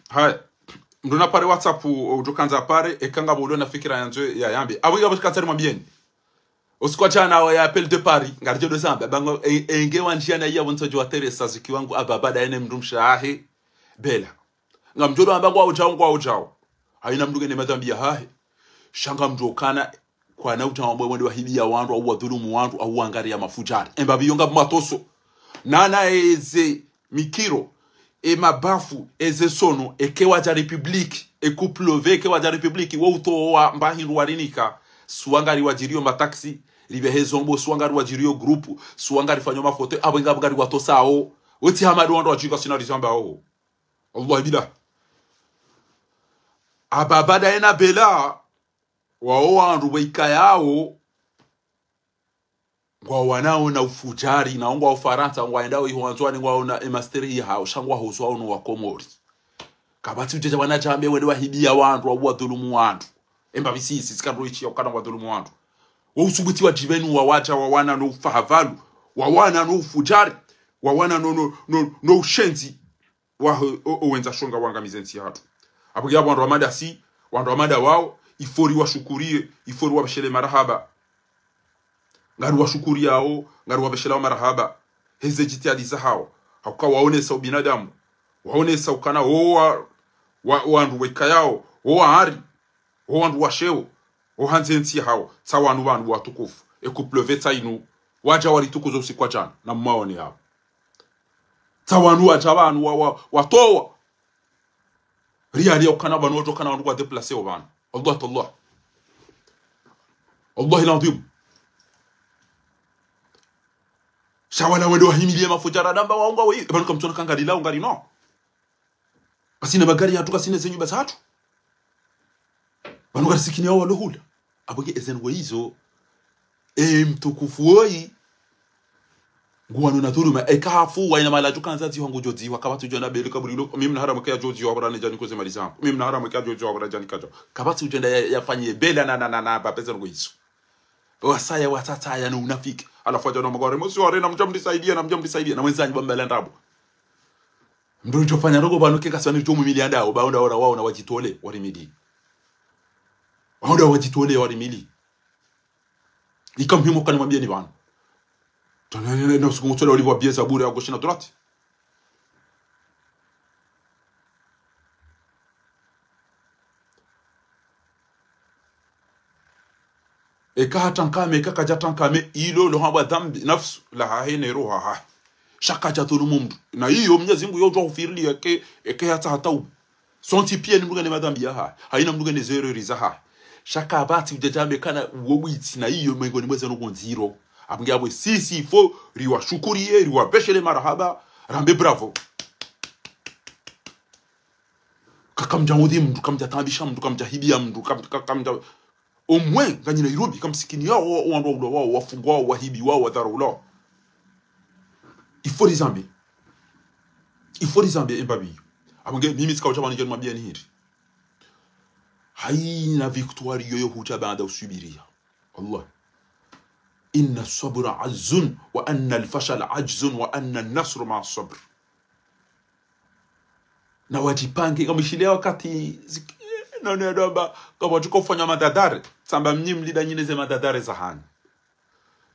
Hai. Ndona pare WhatsApp utokanza pare ekanga bolo na fikira yanzo ya yambi. Abunga butikatari mwabieni. Usikwa chana wa ya appel de Paris ngarjo de Zambia bango enge wanjia ya wonto jwa Teresa zikiwangu ababada ene mndumshahe bela ngamjodo ambango au ujao haina mnduge ne madambia hahe shanga mjokana kwa na utambo mwende wa hili ya wandu au wadhulumu wandu au angari ya mafujari embabi yonga matoso nana eze mikiro mabafu eze sono ekewa ja republiki ekuplove ekewa ja republiki wo uto wa mbahindu warinika suangari wajirio mataxi libehezombo suangari wajirio grupu suangari fanyo mafoto abenga bangari watosao weti hamadu wando wajika sinari zamba ho Allah bila ababada ena bela wao wandu weika yao kwa wanao na ufujari na ongwa ufaransa waendao ihuanzwani waona emasteri hao shangwa huzwao no wakomori kabati ujeja wanajambe wende wahidia wandu wa dhulumu wandu emba bisisi sikaroichi okana wa dhulumu wandu wa usubuti wa jibenu wa wacha wa wana no fahavalu wa wana no ufujari wa wana no ushenzi wa owenza shonga wanga mizenzi hatu abugia wandu wa mada si wandu wa mada wao ifori wa shukurie ifori wa bashele marahaba ngaru wa shukuria hao ngaru wa bashele wa marahaba heze jitihadi za hao hauka waonesa ubinadamu waonesa ukana wandu weka yao ari wandu washeo hanzenzi hao tsawanu bantu watukufu ekuplove tsainu waja walitukuzo usikwa jana na mmaone hao tsawanu waja banu watowa riali ukana banu wajo kana wandu wa deplacer obana Allah ilandim shawala wendo wahimilie mafujara namba waunga we banu kamtona kanga dila ungari no asina magari hatuka sine zenyu basi hatu banu sikini hao walohula abuge ezen weizo mtukufu woi ngwano na turuma ekafu waina malaju kanza zi hongo jozi wakabatu jona bele kabulilo mimi na haramu kaya jozi wabrane jani koze malizampo mimi na haramu kaya jozi wabrane jani kajo kabatu jenda yafanyie bele na babeza ngoizo wasaya watata ya no unafiki alafu jana magore mosi ware na mjamdisaidia na mwenzanyi bambele ndabo ndo jofanya rogo banuke kasani jomu milianda au baunda ora wao na wajitole warimidi wajitole warimili ikamhimo kana mwambie ni bana tanene na usikumutole walivyo bieza bure au goshina dorati ekatankame kakajatankame ilo lo hamba dhambi nafsu la hahene roha ha shaka jatulu mundu na hiyo Mwenyezi Mungu yojo ufirili eke hata hatau sonti pia ni mugane madhambi ya ha haina mugane zero riza ha shaka abati ujajame kana wowiti na hiyo mengoni mweze no gonziro abungabwe sisi fo riwa shukuriye riwa beshele marahaba rambe bravo kakamjamudi mdu kamjatambisha mdu kamjahibia mdu kamja omwe ganyi Nairobi kamsikini yao wao wafungwa wahibi wao wadharula ifori zambi embabi abunge mimi sikawacha bani jenu mabia ni hiri haina victoire yoyo hucha baada usubiria Allah inna as-sabra azzun wa anna al-fashal ajzun wa anna an-nasr ma'a as-sabr na wajipange kamshilia wakati nani adomba kama tukofanya madadare samba mnyimlida nyine ze madadare zahani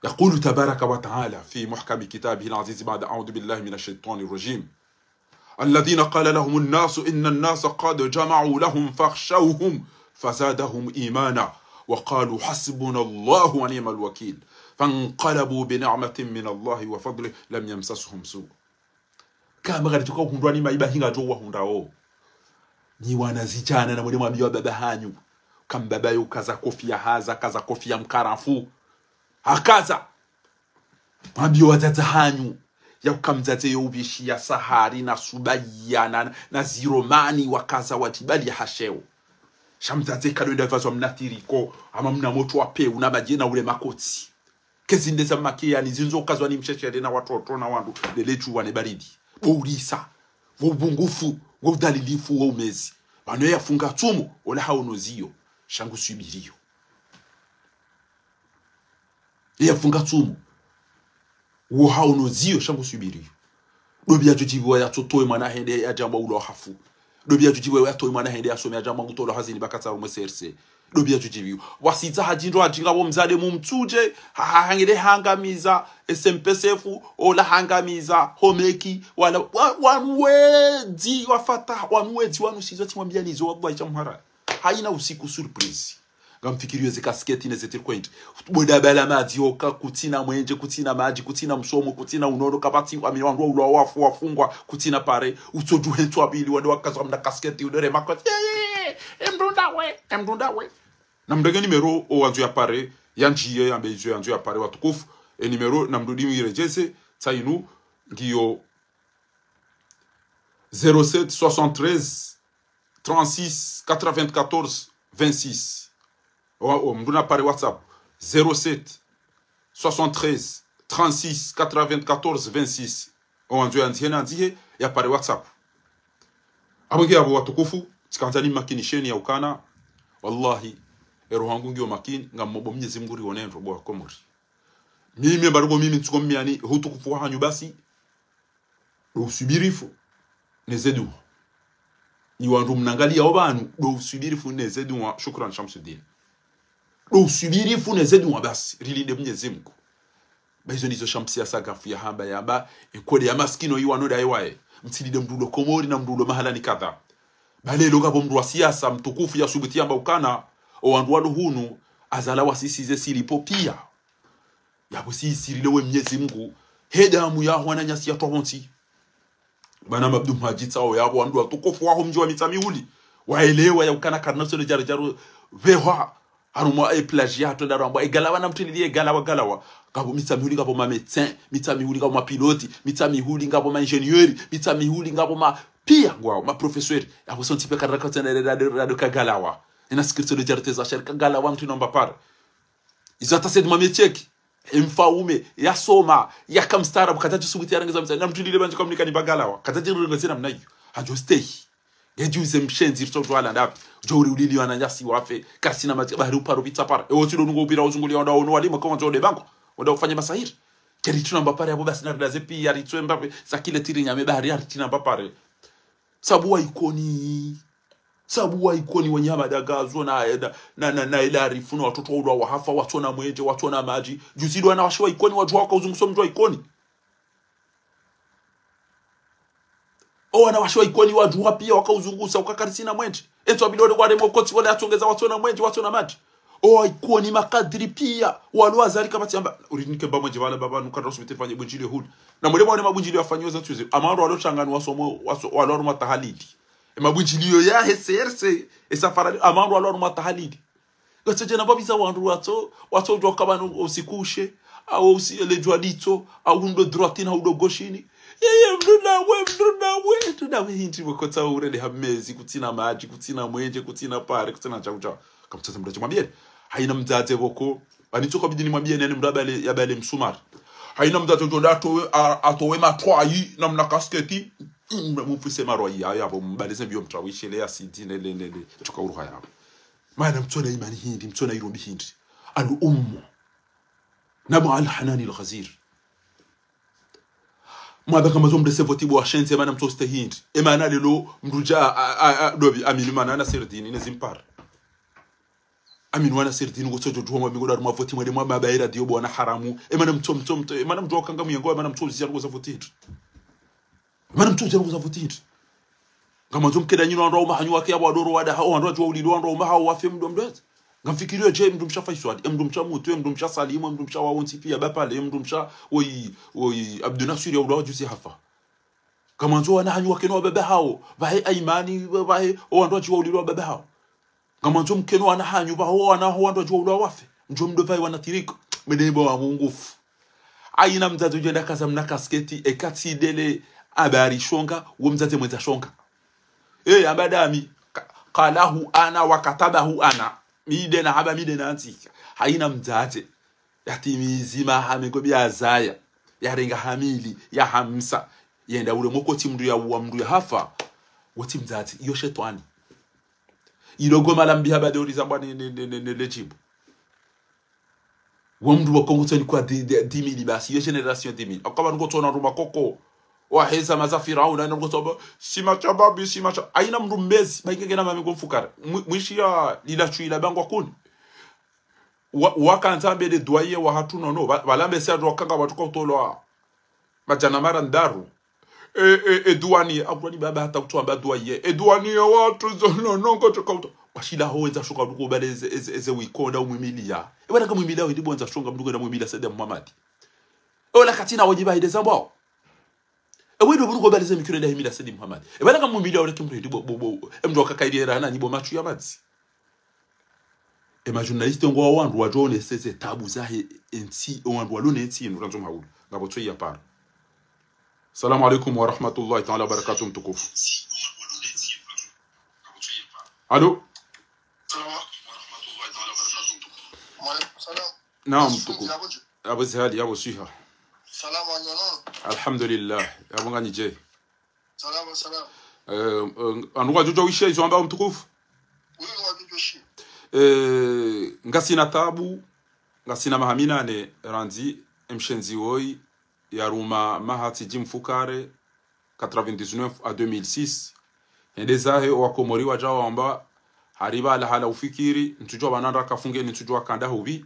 يقول تبارك وتعالى في محكم كتابه العزيز بعد أعوذ بالله من الشيطان الرجيم الذين قال لهم الناس إن الناس قد جمعوا لهم فاخشوهم فزادهم إيمانا وقالوا حسبنا الله ونعم الوكيل فانقلبوا بنعمة من الله وفضله لم يمسسهم سوء كما قال تكو هندواني ما يبهينغا جوا هنداو ni wanazijana na mwalimu ambiwa baba hanyu kam baba yu kaza kofia haza kaza kofia mkarafu akaza ambiwa watata hanyu ya ukamzaze yo ubishi ya Sahari na Subaya na Ziromani wakaza watibali ya hasheo shamzaze kalenda vazo mnatiriko ama mna moto wape unabajena ule makoti kezinde za makia ni zinzo kazwa ni msheshere na watoto na wandu lelechu wane baridi boulisa wobungufu wodalilifu womezi bano yafunga tumu ola haonozio shangu subirio yafunga tumu wo haonozio shangu subirio dobia tujiwa ya totoe mwana hende ya jamba ulo hafu dobia tujiwa ya totoe mwana hende ya some ya jamba mutolo hazini bakata rumeserse dobia tujiwa wasita hajindo ajinga bo mzade mumtuje hangire hangamiza SMPCF ola hangamiza homeki wala wanwezi wafata wanwezi wanusizo timwambia nizo wabwa chamhara haina usiku surprise ngamfikiriyo zikasketi nezetir point boda bala maji oka kutina mwenje kutina maji kutina msomo kutina unono kapati amiwandwa ulo wafu wafungwa kutina pare utoju hentu abili wande wakaza mna kasketi udere makot emrunda we na mdege nimero o wanzu ya pare yanjiye yambejo yanzu ya pare watukufu nimero na mdudi mwirejeze tainu ngiyo 07 73 36 94 26 mduna pare WhatsApp 07 73 36 94 26 wanzu yanzihe nzihe ya pare WhatsApp abonge abo watukufu tikanzani makinisheni ya ukana wallahi erohangu ngio makini ngamobo Mwenyezi Mungu rionendo bwa komori mimi barugo mimi ntukomiani hutukufu hanyu basi do usubirifu nezedu ni wandu mnangalia obanu do usubirifu nezedu wa shukran Shamsuddin do usubirifu nezedu wa basi rilinde Mwenyezi Mungu baizo nizo shamsia sagafu ya hamba yaba ekode ya maskino yi wanoda yewae mtilide mdulo komori na mdulo mahala ni kadha bale loga bo mdu siasa mtukufu ya subuti yamba ukana o wandu walu hunu azala wasisize silipo pia yabo sisiri lewe Mwenyezi Mungu hedamu ya hwana nyasi ya tohonti bana mabdu majita o yabo wandu watukufu wa mji wa mitamihuli waelewa ya ukana karnaso jaro jaro vewa harumwa plagiato ndaramba egalawa na mtililie galawa ngabo mitamihuli ngabo ma médecin mitamihuli ngabo ma pilote mitamihuli ngabo ma ingénieur mitamihuli ngabo ma pia ngwao ma professeur yabo son tipe karakatene radio kagalawa ina skirto de jarteza sharika galawa mtu namba par izata sed ma métier mfaume ya soma ya kamstara bukataje subuti yarangeza mtana mtulile banje communica ni bagalawa kataje ngazina mnayo hajo stay ngejuze mshenzi ritoto ala ndapi jori ulili wana nyasi wafe kasina bahari uparo bitapara ewotilo nungo ubira uzunguli onda ono walima koma jode banko onda ufanye masahiri keri tunamba pare abo basi narda zepi yari twemba sakile tiri nyame bahari yari tunamba pare sabuwa ikoni wanyama dagazo na ila rifuno watoto ulwa wahafa watona mwenje watona maji juzido wana washiwa ikoni wajua waka uzunguso mjua ikoni o wana washiwa ikoni wajua pia waka uzungusa wakakarisina mwenje eto abilode kwa demo koti wale atongeza watona mwenje watona maji o ikoni makadri pia walua zari kabati amba urinike mba mwenje wale baba nukadra subite fanye bunjili huli na mwelema wane mabunjili wafanyo za tuweze amaro walo changani wasomo walo matahalidi mabunjiliyo ya heserse esafara amaro walo matahalidi gacheje na babiza wandu wato jwa kabanu usikushe au usilejwa dito au ndo droitina au ndo goshini yeye mdunawe hinti wakota urede hamezi kutina maji kutina mwenje kutina pare kutina chaucha kamtata mdacho mwambie haina mzaze woko anitoka bidini mwambie nene mdabale ya bale msumar haina mzaze ndodato atowe matwai na mna kasketi mfuse maroi yabo mbalize biyo mtrawishi le asidi le tuka uruha yabo maana mtona imani hindi mtona irobi hindi al ummu nabu al hanani al ghazir mwaba kama zomde sevotibo wa shense mana mtoste hindi emana lelo mruja dobi amini mana na serdini nezimpar amini wana serdini gotojo duwa migoda ruma voti mwede mwa mabaira diobo wana haramu emana mtom emana mdoka kanga muyengo emana mtozi zia ngoza votindu emana mtozi zia ngoza votindu kama zomkeda nyino ando mahanyu wake abo adoro wada hao ando jwa ulilo ando mahao wafe mdomdet ngamfikirio je mdumsha faiswad mdumsha mutu mdumsha salimu mdumsha wawonti pia bapale mdumsha oyi abdunasuri ya udawa jusi hafa kama nzo wana hanyu wake no baba hao bae aimani bae o ando jwa ulilo baba hao kama nzo mkeno wana hanyu ba ho wana ho ando jwa udawa wafe njo mdo vai wanatirika medebo wa mungufu aina mzazi ujenda kaza mna kasketi ekati dele abari shonga uo mzazi mwenza shonga abadami qalahu ana wa katabahu ana mide na haba mide na antika haina mzazi yatimizima hamego byazaya yarenga hamili ya hamsa yenda ule mokoti mndu ya uwa mndu ya hafa wati mzazi iyo shetani ilogo malambi haba deori zambwa ne lejibu wamdu wa Kongo tani kwa 10,000 basi iyo generation 10,000 akaba ngo tona ruma koko wa heza mazafira au na ngo toba sima chababi sima cha aina mndu mbezi baike na mami kumfukara mwishia lila chuila bangwa kuni wakantambe de doye wa hatuno no balambe se adwa kanga watu kotolwa majana mara ndaru eduani abwani baba hata kutuamba doye eduani ya watu zono nongo tukauto washila hoenza shuka duko baleze eze wikonda umwimilia ebana kama mwimilia we dibonza shonga mduko na mwimilia Saddam Muhammad ola katina wajiba ide zambo ewe do buruko baleze mikure da himila Saddam Muhammad ebana kama mwimilia ole kimre dibo emdo kakaidera na nibo machu ya matsi ema journaliste ngo wandu wajone seze tabu zahe enti wandu walone enti nduranzo mahulu ngabo tso ya par. Assalamu alaikum wa rahmatullahi ta'ala wa barakatuh mtukufu. Allo. Naam mtukufu. Abu Zahali Abu Siha. Salamu alaykum. Alhamdulillah. Abu ngani je. Salam. Anuwa jojo wishe izo amba mtukufu. Ngasina tabu ngasina mahamina ne randi mshenzi woi ya ruma mahati jimfukare 99 à 2006 endezahe wakomori wajawa amba hariba ala hala ufikiri ntujua bananda kafunge ntujua kanda hubi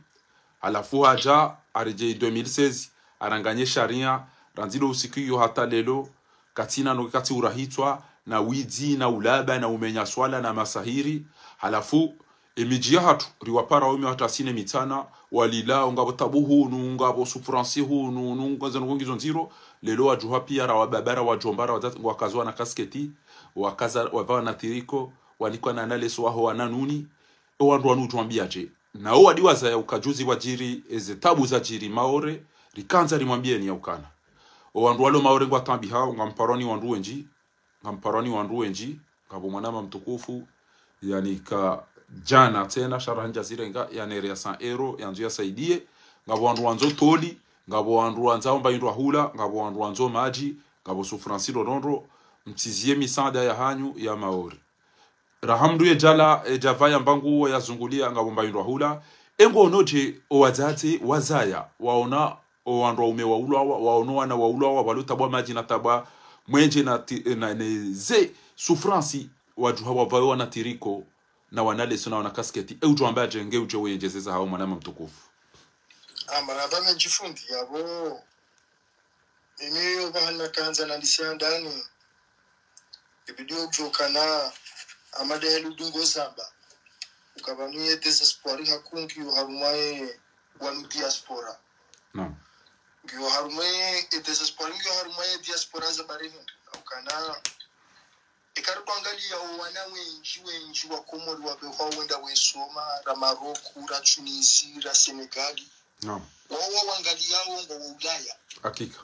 alafu haja arije 2016 aranganye sharia ranzilo usikiyo hata lelo katina no kati urahitwa na widi na ulaba na umenya swala na masahiri halafu emijia hatu riwapara wame watasine mitana walila ngabo tabuhu ngabo sufransi hu ngaza ngongizo nziro lelo wajuha pia rawababara wajombara wakazwa na kasketi wakaza wava na tiriko wanikwa na naleso waho wananuni wandu wanutwambia je nao wadiwaza ya ukajuzi wajiri eze tabu za jiri maore rikanza rimwambie ni ya ukana wandu walo maore ngwa tambi hao ngamparoni wandu wenji ngabo mwanama mtukufu yani ka jana tena sharanja zirenga ya nerea €100 yanzu ya saidie ngabo wandu wanzo toli ngabo wandu wanzao mbaindwa hula ngabo wandu wanzo maji ngabo sufransilo rondo mtizie misanda ya hanyu ya maori rahamdu ye jala javaya mbangu ya zungulia ngabo mbaindwa hula engo noje owazate wazaya waona wandu ume waono wana waulwa walutabwa maji na tabwa mwenje na ze sufransi wajuha wavayo na tiriko na wanale suna wana kasketi ujo ambaye jenge ujo wenjezeza hao mwanama mtukufu marabame jifundi yabo mimi bahana kanza na ndisia ndani ibidio jokana amade helu dungo zamba ukabanuye desespori hakungi uharumaye wanu diaspora naam ngiyo harumaye desespori ngiyo harumaye diaspora za barini ukana ikarubangalia wana wenji wa Komori wabeho wenda wesoma ra Maroku ra Tunisia ra Senegali naam wao wangalia ngo Ulaya hakika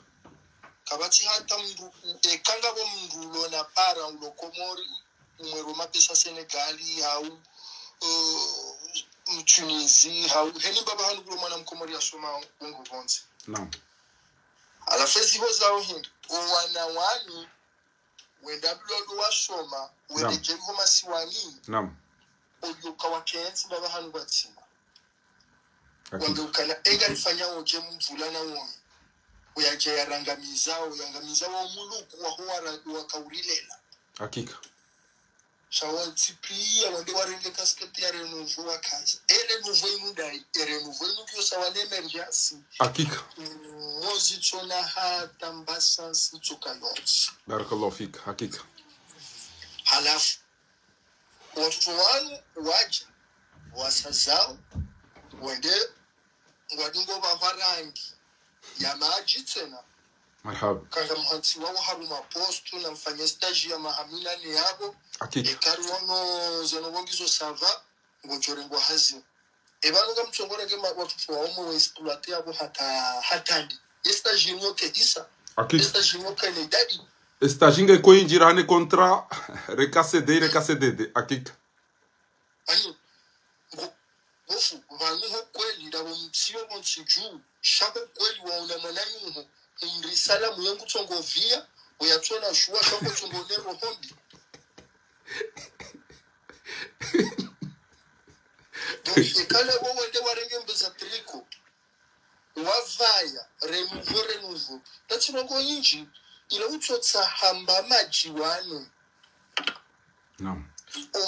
kabati hata mndu kanga bo mndu lona para ulo Komori umwero mapesa Senegali au Tunisia au heni baba hanu kulo mwana mkomori asoma ngo bonze naam ala fezi hoza ohindu wana wani wenda bilo wasoma wende jengo masiwani naam oyuka wakenzi baba hanu batsima wende ukana ega rifanya oje mvula na woni uyaje yarangamiza wa muluku wa huara wa kaurilela hakika shawa tipia wende warenge kasketi ya renouveau wa kazi renouveau inudai renouveau inukyo sawa emergency hakika mozi chona hata mbasa situka yonsi barakallahu fik hakika halafu watu wanu waje wasazao wende ngwadingo bavarangi ya maji tena marhaba kanga mhansi wao haruma postu na mfanya stage ya mahamina ni yabo hakika ekaruono zenobongizo sava ngojorengo hazi ebanga mchongora kema watu wao mo exploiter abo hatandi estajinho ke isa Akika. estajinho ke ne dadi Estajinga ko injirane contra recascede akika. ayo bofu vanhu ho kweli ndabo mtsiyo montsiju shako kweli waona mananyuho indrisala muyengu tsongovia uyatsona shua shako tsongonero hombi donc kale wo wende warenge mbeza triko wavaya renouveau tatsinongo inji ila utsotsa hamba majiwano Naam.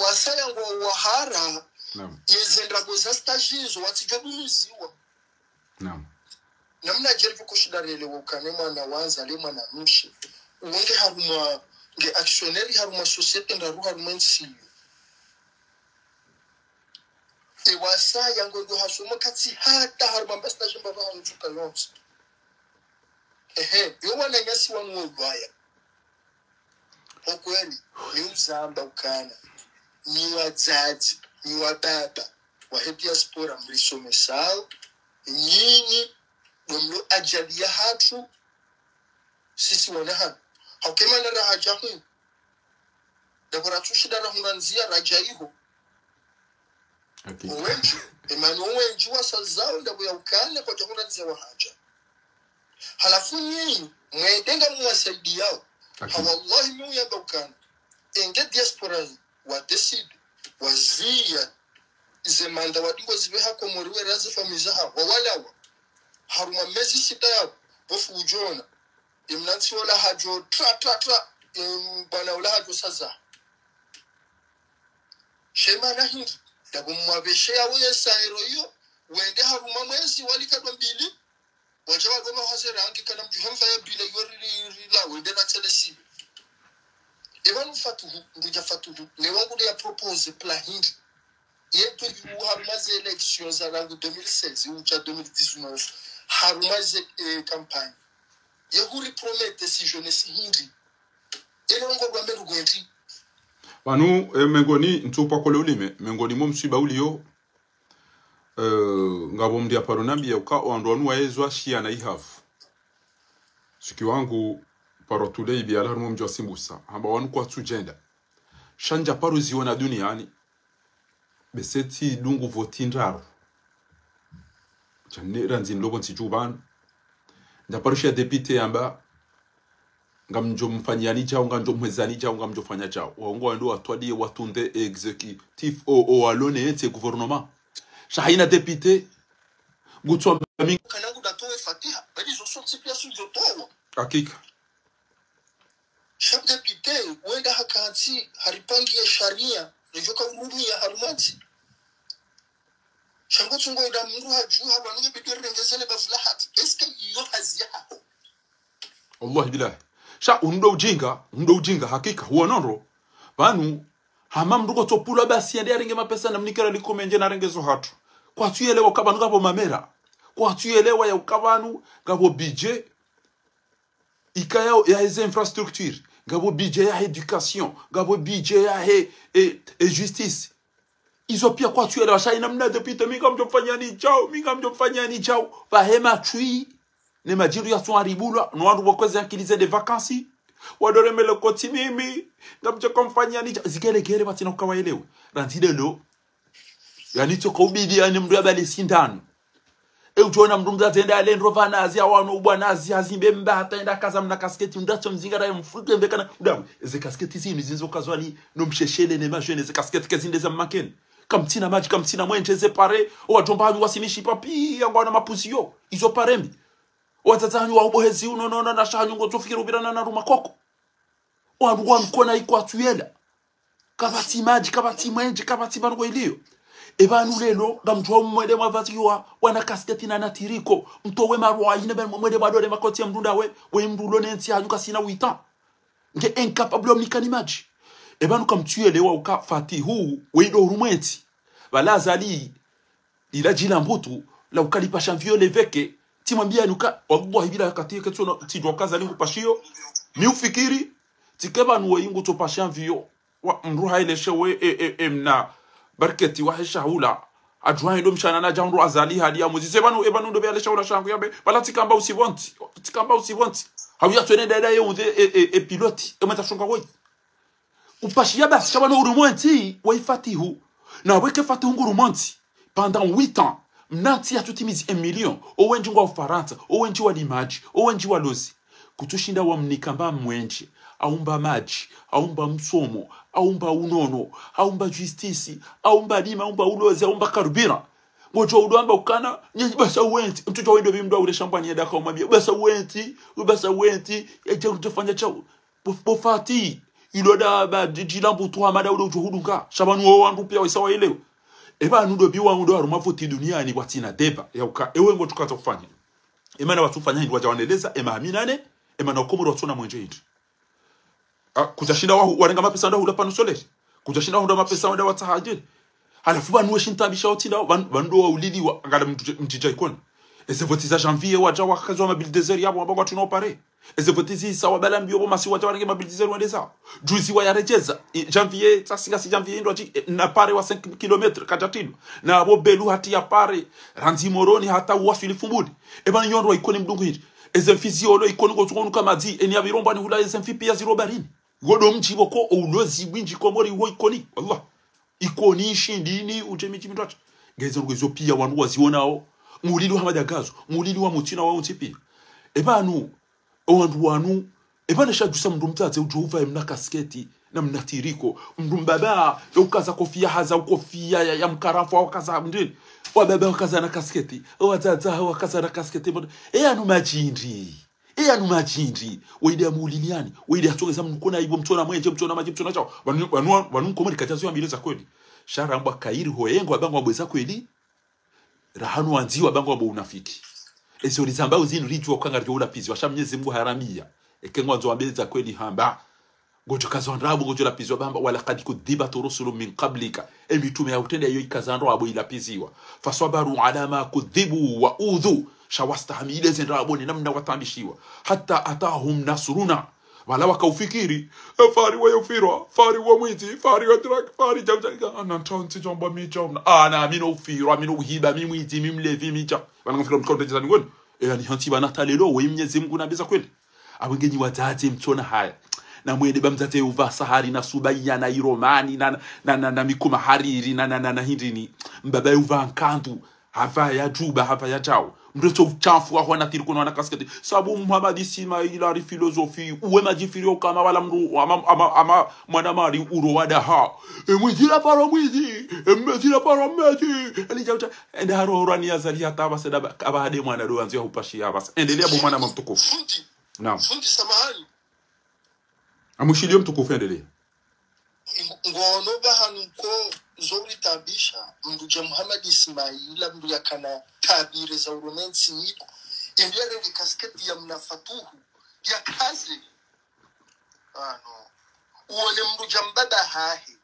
wasaya ngo wahara Naam. yezenda goza stagizo watsijobunuziwa Naam. namna jerifu kushidarele wokane mwana wanza le mwana mshi uwenge haruma nge actionnaire haruma societe ndaru haruma nsi wasaya ngo ndo hasumo katsi hata haruma bastage mbava hanjuka yonse yo wana nyasi wangu waya okweli ni uzamba ukana ni wazazi ni wababa wa diaspora mrisomesao nyinyi domlo ajalia hatu sisi wanaha hakema na rahaja hu dabara tushidana hunanzia raja hiyo Akika. wengi emanu wengi wasazao ndabo ya ukane kwa hunanzia wahaja halafu nyinyi mwedenga mwasaidia wallahi muyamba ukane enge diaspora wa decide wazia izemanda wadingo zibe hako moriwe razi famiza ha wawalawa haruma mezi sita yabo bofu ujona imnansi wala hajo tra bana wala hajo saza shema na hindi dabo mwabeshe yawo yesairo yo wende haruma mwezi walikadwa mbili wajawa goma hazera anki kana mjuhemfa ya bila yori la wende na telesi ebanu fatuhu nduja fatuhu ne wangu ya propose plan hindi yetu yu harumaze elections around 2016 ucha 2019 harumaze campagne yehuri promete si jeunesse hindi ele wango gwambe rugondi Banu mengoni ntupa kole ulime mengoni mo msiba ulio ngabo mdia paronambi ya uka wandwanu waezwa shia na ihavu siki wangu parotule ibi ala rumo mjwa simbusa hamba wanu kwa tujenda shanja paro ziona duniani beseti dungu votindaro chamne ranzin lobo nsijuban ndaparusha depite yamba ngamjo mfanyani chao ngamjo mwezani chao ngamjo fanya chao waongo ndo atwadi watunde executive o alone ete gouvernement shahina depite gutwa mingi kanangu datowe fatiha bali zo sorti piasu jotowa hakika chef député wenda hakati haripangi ya sharia njoka urumi ya harumazi shango tungo ida mru haju haba nge bidwe rengezele baflahat eske yo hazia hapo wallahi billahi sha undo ujinga hakika huonoro banu hama mrugo topula basi ende arenge mapesa na mnikera likomenje na rengezo hatu kwa tuyelewa kabanu gabo mamera kwa tuyelewa ya ukabanu gabo budget ikaya ya heze infrastructure gabo budget ya education gabo budget ya justice izo pia kwa tuyelewa sha inamna depite minga mjofanya ni chao bahema chui ne majiru ya tuaribula no wandu bokweze akilize de vacances wadore mele koti mimi ngabje komfanya ni zigelegele batina ukawaelewe rantidelo yani toko ubidi yani mndu abale sindano ujona mndu mzatenda ale ndrova nazi awano ubwanazi azimbe mbata enda kaza mna kasketi ndacho mzingara ya mfuke mbekana udamu eze kasketi zinu zinzo kazwani no msheshele ne majene eze kasketi kezinde za makeni kamtina maji kamtina mwenje ze pare wajomba wasimishi papi yangwana mapuzio izo parembi watazanyu wa ubohezi unono na shahanyu ngo tofira ubirana na rumakoko wanduwa mkona ikwatuyela kabati maji kabati mwenje kabati bango ilio ebanu lelo ngamjwa mwede mavatiwa wana kasketi na natiriko mtowe marwa ine ben mwede madore makoti ya mdunda we mdulo nenti hanyu kasina wita nge incapable omnikani maji ebanu kamtuyele wa uka fatihu we do rumwenti wala zali ila jila mbutu la ukalipa chanvio leveke timwambia nuka wallahi bila katika tuna tidwa kaza lingu pashio mi ufikiri tikeba nuwe ingu to pashan vio wa mruha ile shewe emna barketi wa heshahula adwa ndo mshana na jandu azali hadi ya muzi sebanu ebanu ndo bya shaura shangu yabe balatikamba usivonti tikamba usivonti hawya twene dada yonze piloti ematashonga woi upashia basi shabano urumonti waifatihu na weke fatihu ngurumonti pendant 8 ans mnati atutimizi 1 million owenji ngwa ufaransa owenji wa limaji owenji wa lozi kutushinda wa mnikamba mwenji aumba maji aumba msomo aumba unono aumba justice aumba lima aumba ulozi aumba karubira ngojo udamba ukana nyi basa wenti mtoto wendo bimdwa ule shambani ya daka umabia basa wenti eje kutofanya chao pofati iloda ba jilambu to amada ule ujuhudunga shabanu wo wandu pia wasawa ile eba nudo biwa ndo arumafoti duniani watina deba yauka ewe ngo tukaza kufanya emana watu fanya hindi wajawaneleza ema aminane ema na okomoro watuna mwenje hindi kujashinda warenga mapesa ndo hula pano soleri kujashinda ndo mapesa ndo watahajiri halafu banuwe shintabisha otinda bando wa ulili wa ngala mtija ikona eze votiza janvier waja wakazwa mabil desert yabo wabonga tunopare eze votizi sawa balambi obo masi waja warenga mabil desert wende sawa juzi wa yarejeza janvier tasinga si janvier ndo na pare wa 5 km katatino na abo belu hati ya pare ranzi moroni hata wasu ilifumbudi ebana nyondo ikone mdungu hiti eze mfiziolo ikone ngotungonu kama di eni abiromba ni hula eze mfipi ya zero barini godo mchibo ko ulozi winji komori wo ikoni wallah ikoni shindini ujemichi mitatu ngeze ngwezo pia wandu wazionao mulili wa Hamadaagazo mulili wa mutina wa untipi ebanu owandu wanu ebana shajusa mndu mtaze ujuva mna kasketi na mnatiriko mndu mbaba ukaza kofia haza kofia ya mkarafu au kaza mndini wa baba wakaza na kasketi wazaza wakaza na kasketi anu majindi weide muliliani weide atongeza mkona ibo mtona mwenje mtona maji mtona chao wanu komori katazo ambileza kweli shara mbwa kairi hoyengo abango abweza kweli rahanu wanziwa abango abo unafiki ezo lizamba uzini rijwa kwanga ryo ulapizi washa Mwenyezi Mungu haramia ekengo anzo ambeleza kweli hamba gojo kazandrabu gojo lapizwa bamba wala qad kudhibat rusulun min qablika emitume ya utende yo ikazandro abo ilapiziwa faswabaru ala ma kudhibu wa udhu shawastahimile zendraboni namna watambishiwa hatta atahum nasruna wala wakaufikiri fari wa yofirwa fari wa mwiti fari wa trak fari jawjaga anantonti jomba michomna ana mino ufirwa mino uhiba mimwiti mimlevi micha wanangafika mkonde jazani ngoni yani hanti banatalelo we Mwenyezi Mungu nabeza kweli abengenyi watate mtona haya na mwede bamzate uva sahari na subaya na iromani na mikuma hariri na hindini mbaba uva nkandu hava ya juba hava ya chao mreto uchafu wa na tiriko na kasketi sabu Muhammad Ismail filosofi uwe majifirio kama wala mru ama mwana mari urowada ha mwizira para mwizi mwizira para mwizi alijauta ende harorani azali hata baseda abade mwana do anzia upashia basa endelea bo mwana mtukufu naam fundi samahani amushilio mtukufu endelea ngono bahanu ko zori tabisha mduje Muhammad Ismail mdu yakana tabire za uromensi niko indiare ni kasketi ya mnafatuhu ya kazi uone mduje mbada hahe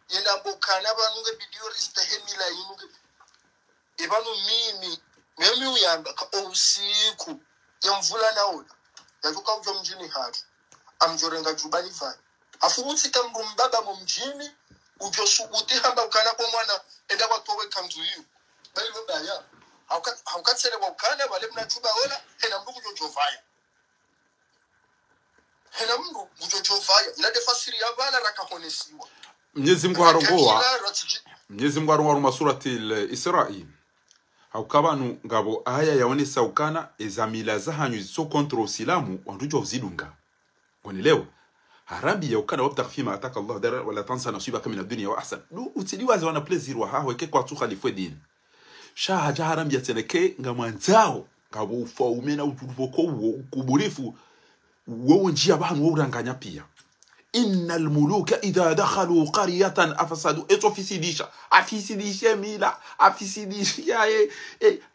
yenda mbokana banunge bidiyo ristahemila yinuge ibanu mimi uyamba ka usiku ya mvula naona yajuka ujo mjini hatu amjorenga jubani fani afuruti kambu mbaba mjini ujo subuti hamba ukana kwa mwana enda kwa towe kanzu yu bali mbaya haukatsele kwa ukana wale mnachuba ola hena mndu kujovaya mnade fasiri ya bala rakakonesiwa Mwenyezi Mungu harongoa Mwenyezi Mungu harongoa surati al-Isra'i haukabanu ngabo aya yaonesa ukana ezamila zahanyu zo kontro usilamu wandujo uzidunga wanielewa harabi ya ukana wabtagh fima ataka Allah dara wala tansa nasibaka min ad-dunya wa ahsan lu utiliwaza wana plaisir wa hawe ke kwa tu khalifu din sha haram ya teneke ngamwanzao ngabo ufaumena utuluboko kuburifu wo njia banu wo uranganya pia innal muluka idha dakhalu qaryatan afsadu afisidisha mila afisidisha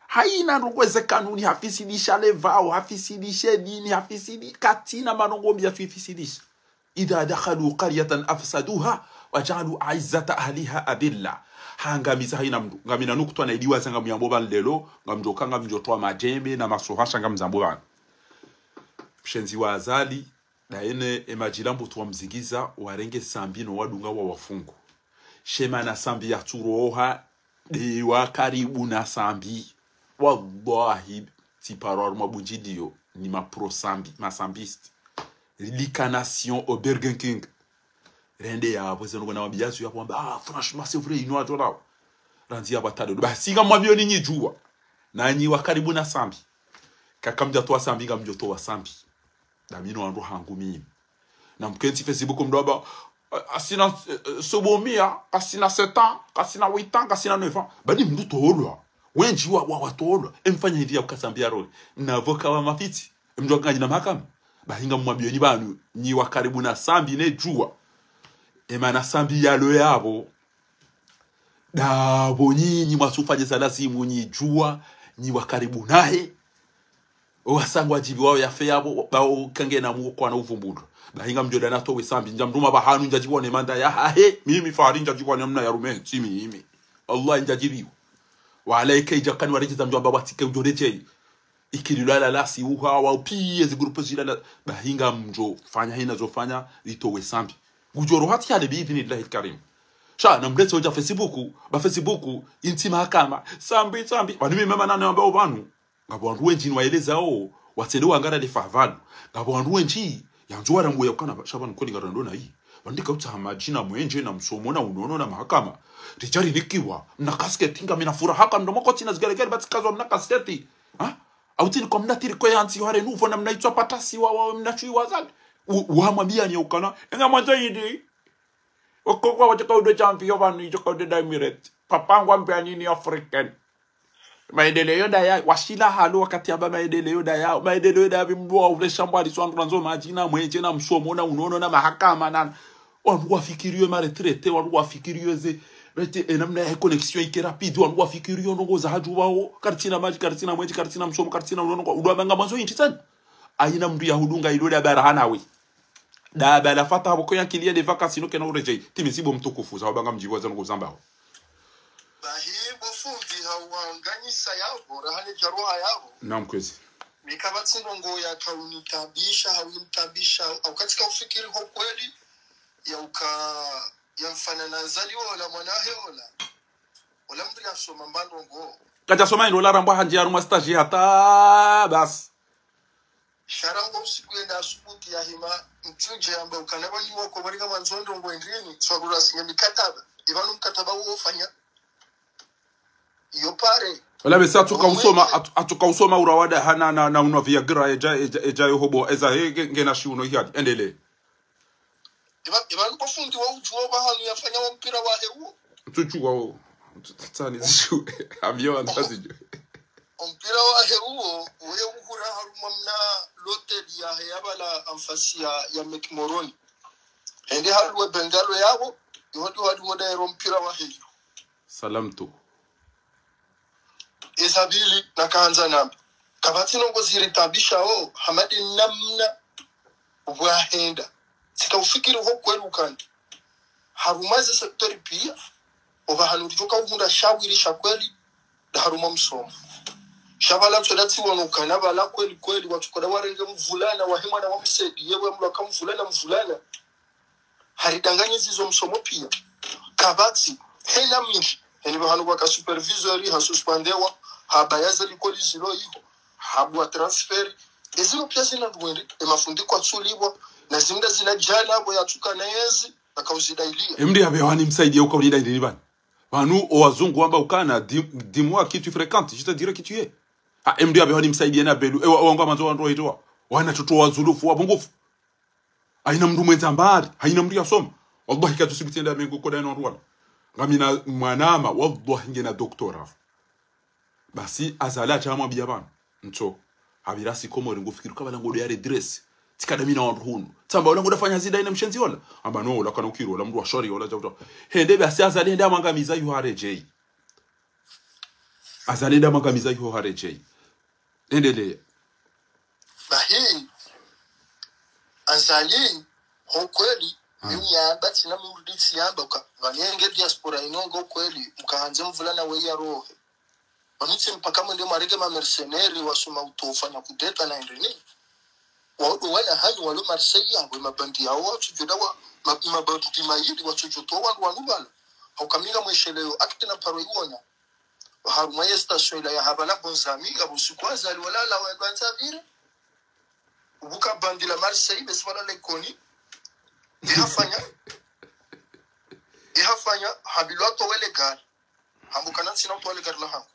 haina rukweze kanuni hafisidisha levao hafisidisha dini hafisidi katina manongombi afisidisha idha dakhalu qaryatan afsaduha wajalu aizzata ahliha adilla hangamiza haina mndu ngamina nukutwa na idiwa zanga muyambo lelo ngamjoka ngamjotwa majembe na masohasha ngamzambo bana mshenzi wa azali na ene emajilambo tuwa mzigiza warenge sambino wadunga wa wafungu shema na sambi ya turoha de wa karibu na sambi wallahi tiparor mabunjidio ni ma pro sambi masambiste licanation au Burger King rende ya poze ngo na mabiazu yapo franchement c'est vrai ino atora ranzi abatado basi kama mwabio ninyi jua na nyi wa karibu na sambi kakamja toa sambi ngamjo toa sambi damino ando hangu mimi na mkenti Facebook mdoba asina sobomia asina 7 ans asina 8 ans asina 9 ans bani mndu toolwa wenji wa watolwa emfanya hivi ya kukasambia role na voka wa mafiti mndu kanji na mahakama bahinga mwabio ni banu nyi wa karibu na sambi ne jua emana sambi yalo yabo dabo nyinyi mwasufanye salasimu nyi jua nyi wa karibu naye wasangwa jibi wao yafe yabo bao kange na mu kwa na uvumbudo bahinga mjoda na towe sambi njamduma bahanu njajibone manda ya hahe mimi fahari njajibone mna ya rume simi mimi Allah njajibiwa wa alayka ijakani warejeza mjomba watike ujoreje ikililala la si uha wa pie zi grupo zilala bahinga mjo fanya hina zofanya litowe sambi gujoro hati hale bi idhnillahi alkarim sha na mleto ja Facebook intima hakama sambi bani mimi mama nane ambao banu ngabo wandu wenji waeleza watende wangara le favalu ngabo wandu wenji yanjwara ngo yakana shabana ko lingarando na hii bandika utamajina mwenje na msomo na unono na mahakama rijari nikiwa na casket inga mina furaha haka ndo moko tina zigalegele batikazwa mna casket au tini kwa mna tiri ko yanti hare nuvo na mnaitwa patasi wa mnachui wazali uhamwambia ni ukana nga mwanzo yidi okokwa wataka udo champion banu ijoka udo Emirates papangwa mpya nini African maendeleo daya washila halu wakati aba maendeleo daya bimbo ule shamba liswandu nanzo majina mwenje na msomo na unono na mahakama na wandu wafikiriwe ma retraite wandu wafikiriwe ze rete enamna ya connexion ike rapide wandu wafikiriwe ndongo za haju wao kartina maji kartina mwenje kartina msomo kartina unono kwa udwa banga manzo yinti sana aina mndu ya hudunga iloda barahana we da bala fata aboko ya kilia de vacances no kena urejei timisibo mtukufu za banga mjiwaza ngo zambao bahibo fundi hawanganyisa yabo rahani jaruha yabo naam kwezi mikabatsi ngo ya kaunitabisha hawimtabisha au katika ufikiri kwa kweli ya mfanana zaliwa wala mwanahe wala mri asoma mbando ngo kaja soma ino la ramba hanje aruma stage hata bas sharango usiku enda asubuti ya hima mtuje amba ukanaba ni wako bari kama nzondo ngo endrini swagura singa mikataba ibanu mkataba huo fanya iyo pare wala besa tukausoma urawada hana na unwa viagra eja yohobo eza ngena shiuno hiadi endele ibanu kofundi wa ujuo bahanu yafanya wa mpira wa hewo tuchua o tsani zishu amyo antazijo mpira wa hewo uye ukura haruma mna lote ya heyabala amfasi ya mekimoroni ende haluwe bengalo yabo yohodi wadi moda mpira wa hewo salamtu Isabili na kaanza namba kabati nongo ziritabisha hamadi namna wahenda sika ufikiri ho kweli ukandi harumaze sektori pia obahanurijoka umunda shawirisha kweli da haruma msomo shabala todati wonukana bala kweli watukoda warenge mvulana wahimana wamsedi yewe mlaka mvulana haridanganye zizo msomo pia kabati hena mingi eni bahanu kwa supervisory hasuspendewa habayaza likoli zilo hiyo habwa transfer ezilo pia zina ndwende emafundiko atsulibwa na zimda zina jana abo yatuka na yezi akauzidailia emdi abewani msaidie uko ulida ndini bana wanu wazungu amba ukana dis-moi qui tu fréquentes je te dirai qui tu es emdi abewani msaidie na belu wangu manzo wandu waitoa wana tuto wazulufu wabungufu aina mndu mwenza mbari haina mndu yasoma wallahi katusibitenda mengo koda ino rwanda ngamina mwanama wallahi ngena doktora basi azala chama biyabana nto habirasi komori ngufikiru kabala ngodo yare dress tikadamina wandu hunu tsamba ola ngoda fanya zida ina mshenzi wala amba no la kana ukiro la mndu wa shori wala jawta hende basi azali hende amangamiza yu hareje azali hende amangamiza yu hareje endele bahi azali hokweli ya bati na muruditsi yamba vanenge diaspora inongo kweli mkaanze mvulana we ya roho wanitse mpaka mwende marege ma mercenary wasuma utofanya kudeta na ndini wao wala hanyu walo Marseille yango mabandi yao watujoda wa mabandi mayidi watujoto wandu wanubala haukamira mwesheleo akite na paro iwona harumwe station ila ya habana bonzami ga busukwaza alwala la wa batabire ubuka bandila Marseille beswala lekoni ihafanya habiloto wele gar hambukana sina to wele gar la ha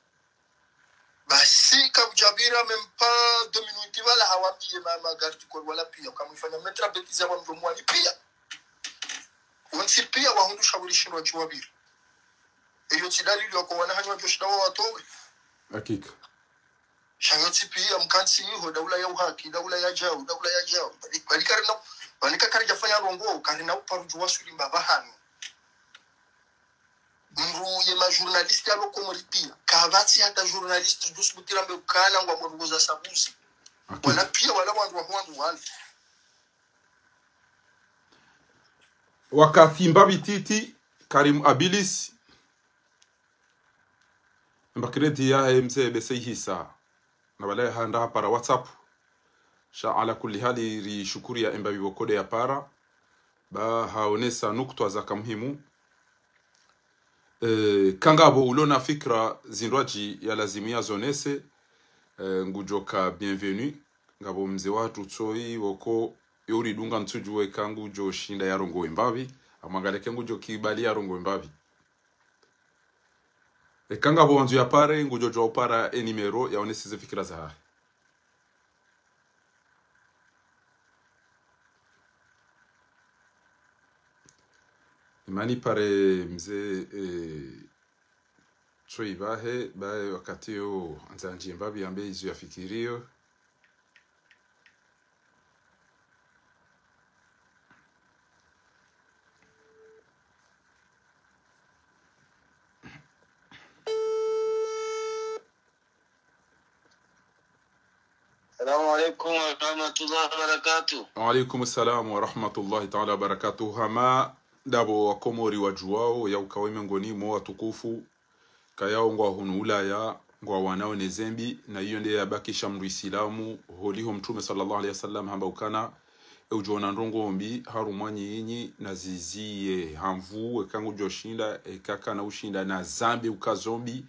basi kabjabira mempa 2 minutes wala hawapie mama gar tukor wala pia kama ifanya metra betiza wa mdomo wali pia wansi pia wa hundu shauri shiro jwabira iyo tidali yoko wana hanywa joshida wa watowe hakika shangoti pia mkansi ho daula ya uhaki daula ya jao balika kari jafanya rongo kari na uparuju wasuli mbabahano mru ye ma journaliste alo komoripia kavati hata journaliste dusbutira mbe kana ngwa mrugoza sabuzi wala pia wala wandu wale wakati mbabi titi Karim Abilis mbakredi ya mzee besihisa na wale handa para WhatsApp sha ala kulli hali ri shukuri ya mbabi bokode ya para ba haonesa nukta za kamhimu kangabo ulona fikra zinraji ya lazimia zonese ngujoka bienvenue ngabo mzee watu tsoi woko yori dunga mtujwe kangu jo shinda ya rongo imbabi amangaleke ngujo kibali ya rongo imbabi kangabo wanzu ya pare ngujo jo para enimero ya onesize fikra za imani pare mzee tsoi bahe wakati yo anzanji imbabi ambe izu ya fikirio السلام عليكم ورحمة الله وبركاته. وعليكم السلام ورحمة الله تعالى وبركاته. هما dabo wakomori wajuao ya ukawe miongoni mwa watukufu kayao ngwa hunu ulaya ngwa wanao nezembi na hiyo ndiye yabakisha mruisilamu holiho mtume sallallahu alaihi wasallam hamba ukana eujona ndongo ombi harumwanyi yinyi na ziziye hamvu ekangu joshinda ekaka na ushinda na zambi ukazombi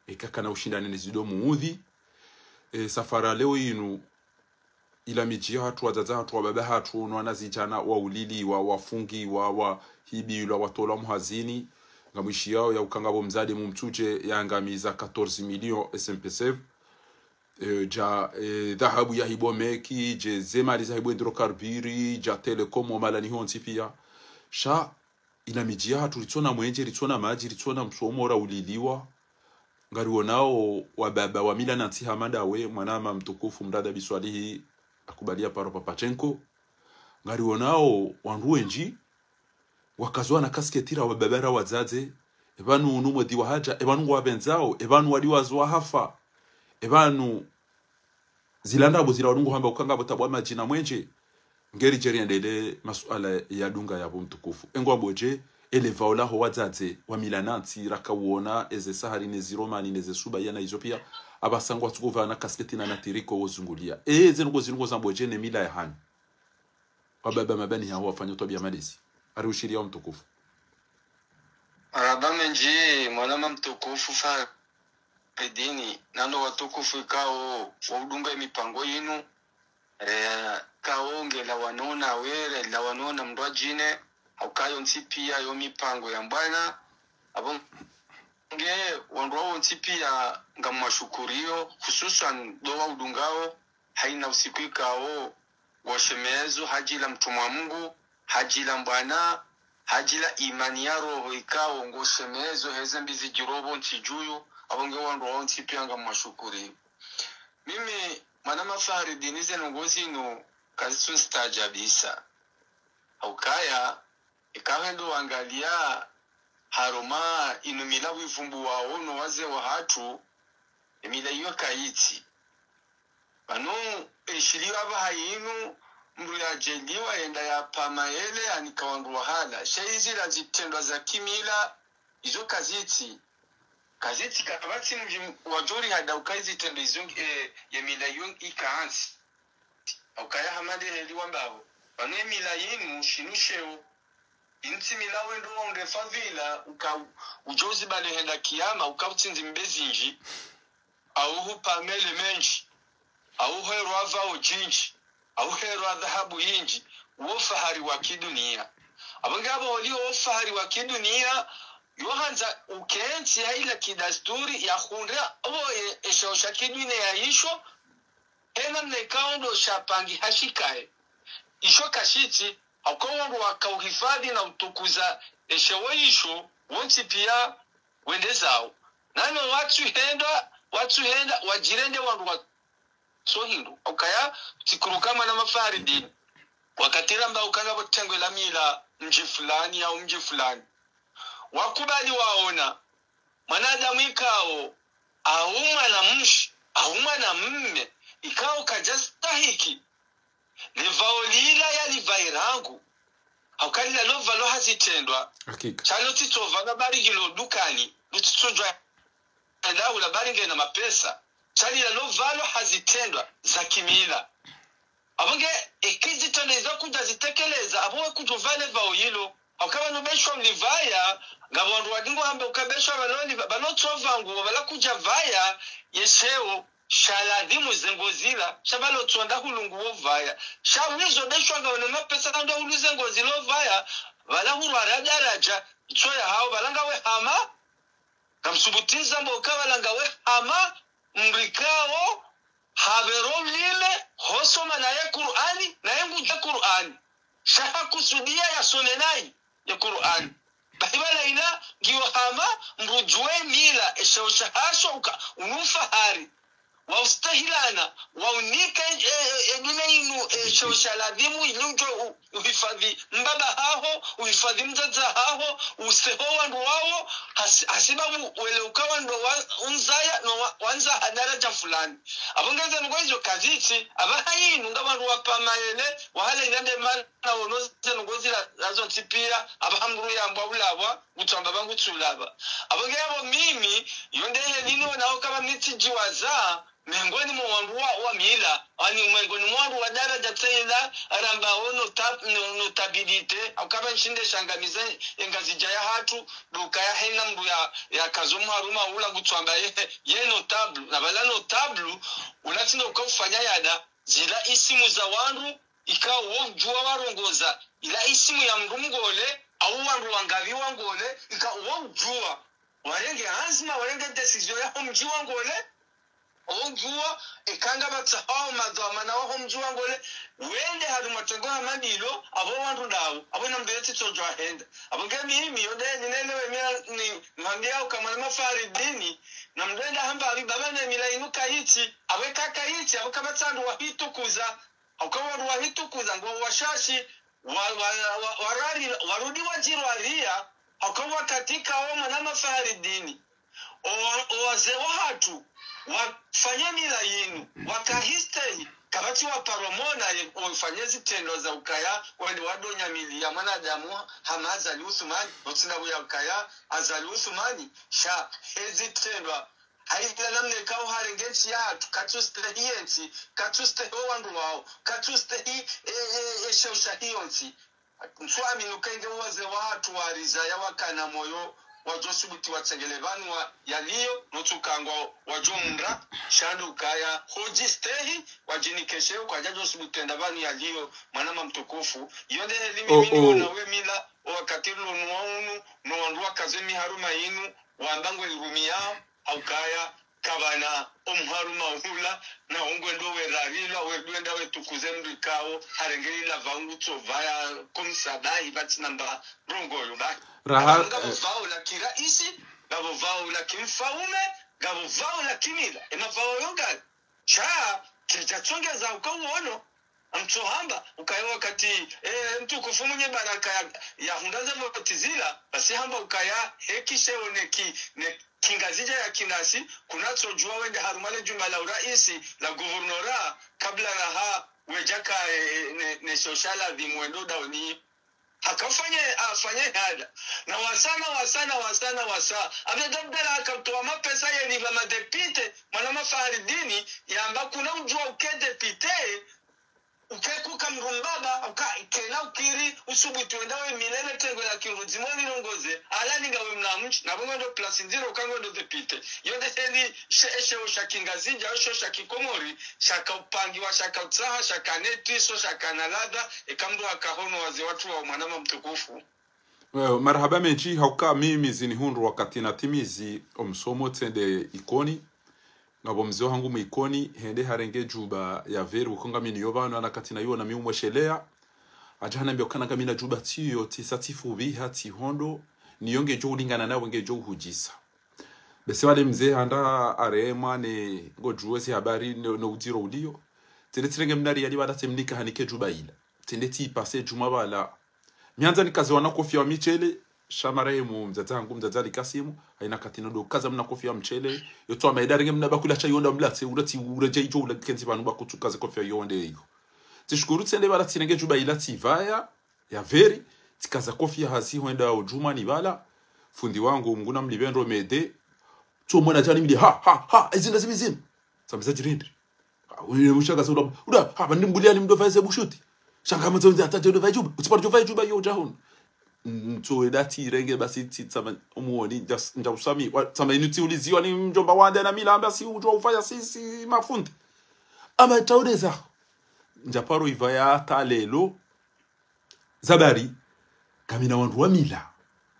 ekaka na ushinda nenezido muudhi safara leo inu ila miji hatu wazaza hatu wababa hatu nwana zijana wa ulili wa wafungi wa hibi ila watola muhazini ngamishi yao ya ukangabo mzade mumtuje ya ngamiza 14 million SMPC dhahabu ya hibomeki je zemali za hibo hidrokarbiri ja telekom omalani honti pia sha ila miji hatu ritona mwenje ritona maji ritona msomora uliliwa ngari wonao wababa wa mila nanti hamada we mwanama mtukufu mdada biswalihi akubalia paro Papachenko ngari wonao wanruenji wakazwa na kasketira wababara wazaze ebanu numwe diwa haja ebanu wabenzao ebanu waliwazwa hafa ebanu zilanda bozira rungu hamba ukanga botabwa majina mwenje ngeri jeri ndele masuala ya dunga ya mtukufu engwa boje elevaola ho wazaze wa milananti rakawona eze sahari nezi romani neze suba yana Ethiopia abasangwa tukuva na kasketina na tiriko wozungulia zengo zamboje ne mila ya hani wababa mabani hao wafanya tobia malezi ariushiria mtukufu Araba menji mwanama mtukufu fa pedini nando watukufu ikao waudunga mipango yinu kaonge la wanona were la wanona mdwajine aukayo nsipia yo mipango ya mbwana abonge wanduwa nsipia ngamashukuriyo hususan doa udungao haina usiku ikao washemezo hajila mtumwa Mungu hajila mbwana hajila imani ya roho ikao ngoshemezo heze mbizi jirobo nchijuyu abonge wanduwa nsipia ngamashukuriyo mimi manama fahari dinize nungozi ino kazitu nstajabisa aukaya ikawendo angalia haroma inumila wivumbu wao no waze wa hatu emila iyo kaiti bano eshiliwa bahayinu mru ya jeliwa enda ya pamaele anikawandu wahala shaizi la zitendwa za kimila izo kaziti kabati wajori hada ukaizi tendo izo yemila iyo ikaansi aukaya hamade heliwa mbao bano emila yinu shinusheo inti milawe ndo ongefa vila ujozi bale henda kiyama ukautinzi mbezinji au pamele menji au herwa vao jinji au herwa dhahabu yinji wofahari wa kidunia abangabo wali wofahari wa kidunia yohanza ukenzi ya ila kidasturi ya khundra oye eshaosha kidunia ya isho ena mnekaundo shapangi hashikae isho kashiti akowandu wakauhifadhi na utukuza eshawaisho wonti pia wende zao nano watu henda wajirende wandu wa sohindu ukaya tikurukama na mafari dini wakatira mba ukanga botengwe la mila mji fulani au mji fulani wakubali waona mwanadamu ikao auma na mshi auma na mme ikao kajastahiki livaolila ya livairangu haukalila lova lo hazitendwa hakika chalo titova gabari gilo dukani lutitojwa ndawu la bari ngena mapesa chali la lova lo hazitendwa za kimila abonge ekizitondeza kuja zitekeleza abowe kutuvale vaoyilo akawa nubeshwa mlivaya ngabondu wadingo hambe ukabeshwa baloni balotova nguo bala kuja vaya yeseo shaladhimu zengozila shabalo tsonda hulungu vaya shawizo beshwa ngabona mapesa kando huluze ngozilo vaya bala hurwa daraja itsoya hao balanga we hama kamsubutiza mboka balanga we hama mrikao habero lile hosoma na ya Qur'ani na yangu ya Qur'ani shaha kusudia ya sonenai ya Qur'ani bahibala ina giwahama mrujwe mila eshaosha hasho unufahari wa ustahilana wa unika edune inu eshaosha ladhimu ilunjo uhifadhi mbaba haho uhifadhi mzaza haho useho wandu wao hasibabu wele ukawa ndo unzaya no wanza hadaraja fulani abongeza ngoizo kaziti abahayinu ngabantu wapamayele wahala inande mana wonoze ngozi lazo tipia abahamuru yambwa bulabwa gutamba bangu tulaba abongeza mimi yondeye lino naho kama mitijiwaza miongoni mwa wandu wa mila ani miongoni mwa wandu wa daraja tsaila aramba ono notabilite akaba nshinde shangamiza engazija ya hatu duka ya hena mbu ya kazomu haruma ula gutwamba ye notable na bala notable ulatina ukafanya yada zila isimu za wandu ikawo jua warongoza ila isimu ya mrumgole au wandu wangavi wangole ikawo jua warenge azma warenge decision ya mji wangole onjua ekanga batsahao madhamana wa homjua ngole wende hadu matengo amadilo abo wandu ndawo abo nambeti tojo ahenda abo ngami mimi yode ninelewe ni ngandia kama mafari dini na mdenda hamba baba na mila inuka hichi awe kaka hichi abo kabatsandu wa hitukuza akawa wa hitukuza ngo washashi warari warudi wajirwalia akawa katika homa na mafari dini wazee watu wafanya mila yinu wakahisteri kabati wa paromona wafanyezi tendo za ukaya wende wadonya mili ya mwanadamu hamaza liusumani watsina buya ukaya azali usumani sha hezi tendo haitila namne kao harengensi ya hatu katuste hiyensi katuste wandu wao katuste eshausha hiyonsi msuami nukenge waze watu wariza ya wakana moyo wajosubuti watsengelevanu wa yaliyo notukangwa wajumra shandu kaya hojistehi wajinikesheo kwa jajosubuti endavanu yaliyo manama mtukufu yonde elimi mini wanawe mila wakatiru nuwaunu nuwandua kazemi haruma inu wambangwe irumia au kaya kabana omharuma hula na ongwe ndowe ravila wedwenda wetukuze mrikao harengeli la vangu tovaya komisadahi bati namba rongoyo ba raha ngabo vao la kiraisi ngabo vao la kimfaume ngabo vao la kimila emavao yonga cha kijachongeza ukauono amtohamba ukayo wakati mtu kufumunye baraka ya hundaza motizila basi hamba ukaya hekishe ne kingazija ya kinasi kunatsojua wende harumale juma la uraisi la guvernora kabla raha wejaka ne sociala dhimwendo daoni afanye hada na wasana amedabdala akatoa mapesa ya liva madepite mwana mafaridini yamba kuna ujua ukede pite ukeku kamrumbaba ukena ukiri usubutu wendawe milele tengo ya kiruzi mwani nongoze ala ningawe mlamchi na bongo ndo plus nziro ukango ndo depite yonde sendi eshe ushakingazinja osho shakikomori shaka upangiwa shaka utsaha shaka netiso shaka nalada ekamdu akahono wazi watu wa mwanama mtukufu. Marhaba menchi hauka mimi zini hundu wakati na timizi omsomo tende ikoni ngabo mzeo hangu muikoni hende harenge juba ya veri ukonga mini yobano anakati na yuwa na miumwe shelea ajahana mbio kana kamina juba tiyo tisatifu viha tihondo niyonge jo ulingana na wenge jo hujisa bese wale mzee handa arema ne ngojuwe si habari no udiro udio tende tirenge mnari yali wada temnika hanike juba ila tende ti pase juma wala mianza nikazi wana kofi wa michele shamaremu mzatangu mzazali kasimu haina katina do kaza mna kofi ya mchele yoto amaidari mna bakula cha yonda mlatse urati uraje ijo ula kenzi banu bakutukaze kofi ya yonde hiyo tishukuru tsende bala tinenge juba ila tivaya ya veri tikaza kofi ya hasi hoenda ujuma ni bala fundi wangu mnguna mlibendo mede to mwana jani midi ha ezinda zimizim samza jirindri wewe mushaga soda uda ha bandimbulia ni mdofa ese bushuti shaka mzonzi ataje ndo vajuba utipata jo vajuba yo jahon so edati renge basi tsama umuoni nja usami tsama inuti uliziwa ni mjomba wande na mila amba si ujwa ufanya sisi mafundi ama taudeza nja paro ivaya talelo zabari kamina wandu wa mila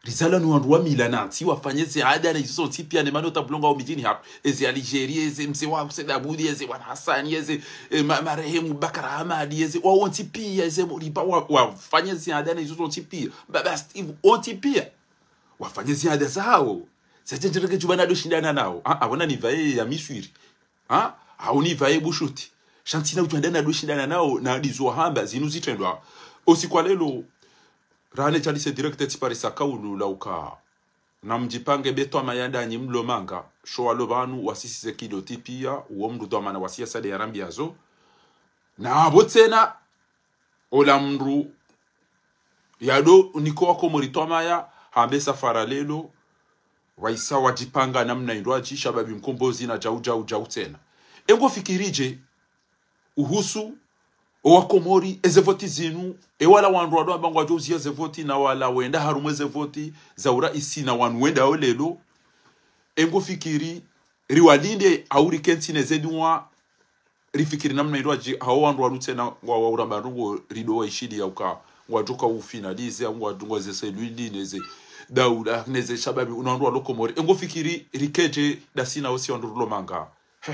rizala ni wandu wa mila nanti wafanyeze ada na iso tipia ne manota blonga o mijini hapo ezi Algeria ezi msewa msedabudi ezi wan Hassan ezi marehemu Bakara Hamadi ezi wa ontipia ezi riba wafanyeze ada na iso tipia baba Steve ontipia wafanyeze ada zao sasa njireke jubana do shindana nao abona ni vae ya miswiri au ni vae bushuti shantina utwandana do shindana nao na dizo hamba zinuzitendwa osikwa lelo rane chali se directe tiparisa kaulu lauka na mjipange beto amayanda nyimlo manga showa lobanu wasisi ze kido tipia uo mdu domana wasia sade ya rambi yazo na abotena ola mru yado niko wako morito amaya hambe safara lelo waisa wajipanga namna indwaji shababi mkombozi na jau tena engo fikirije uhusu owakomori ezevoti zinu ewala wandu wadu abangu wajozi ezevoti na wala wenda harumu ezevoti zaura isi na wanu wenda olelo engo fikiri riwalinde auri kenti nezeduwa rifikiri namna idwaji hao wandu wadu tena waura barungo rido wa ishidi ya uka wajoka ufinalize ya wadungo zese luili neze daula neze shababi unandu wa lokomori engo fikiri rikeje dasina osi wandu rulo manga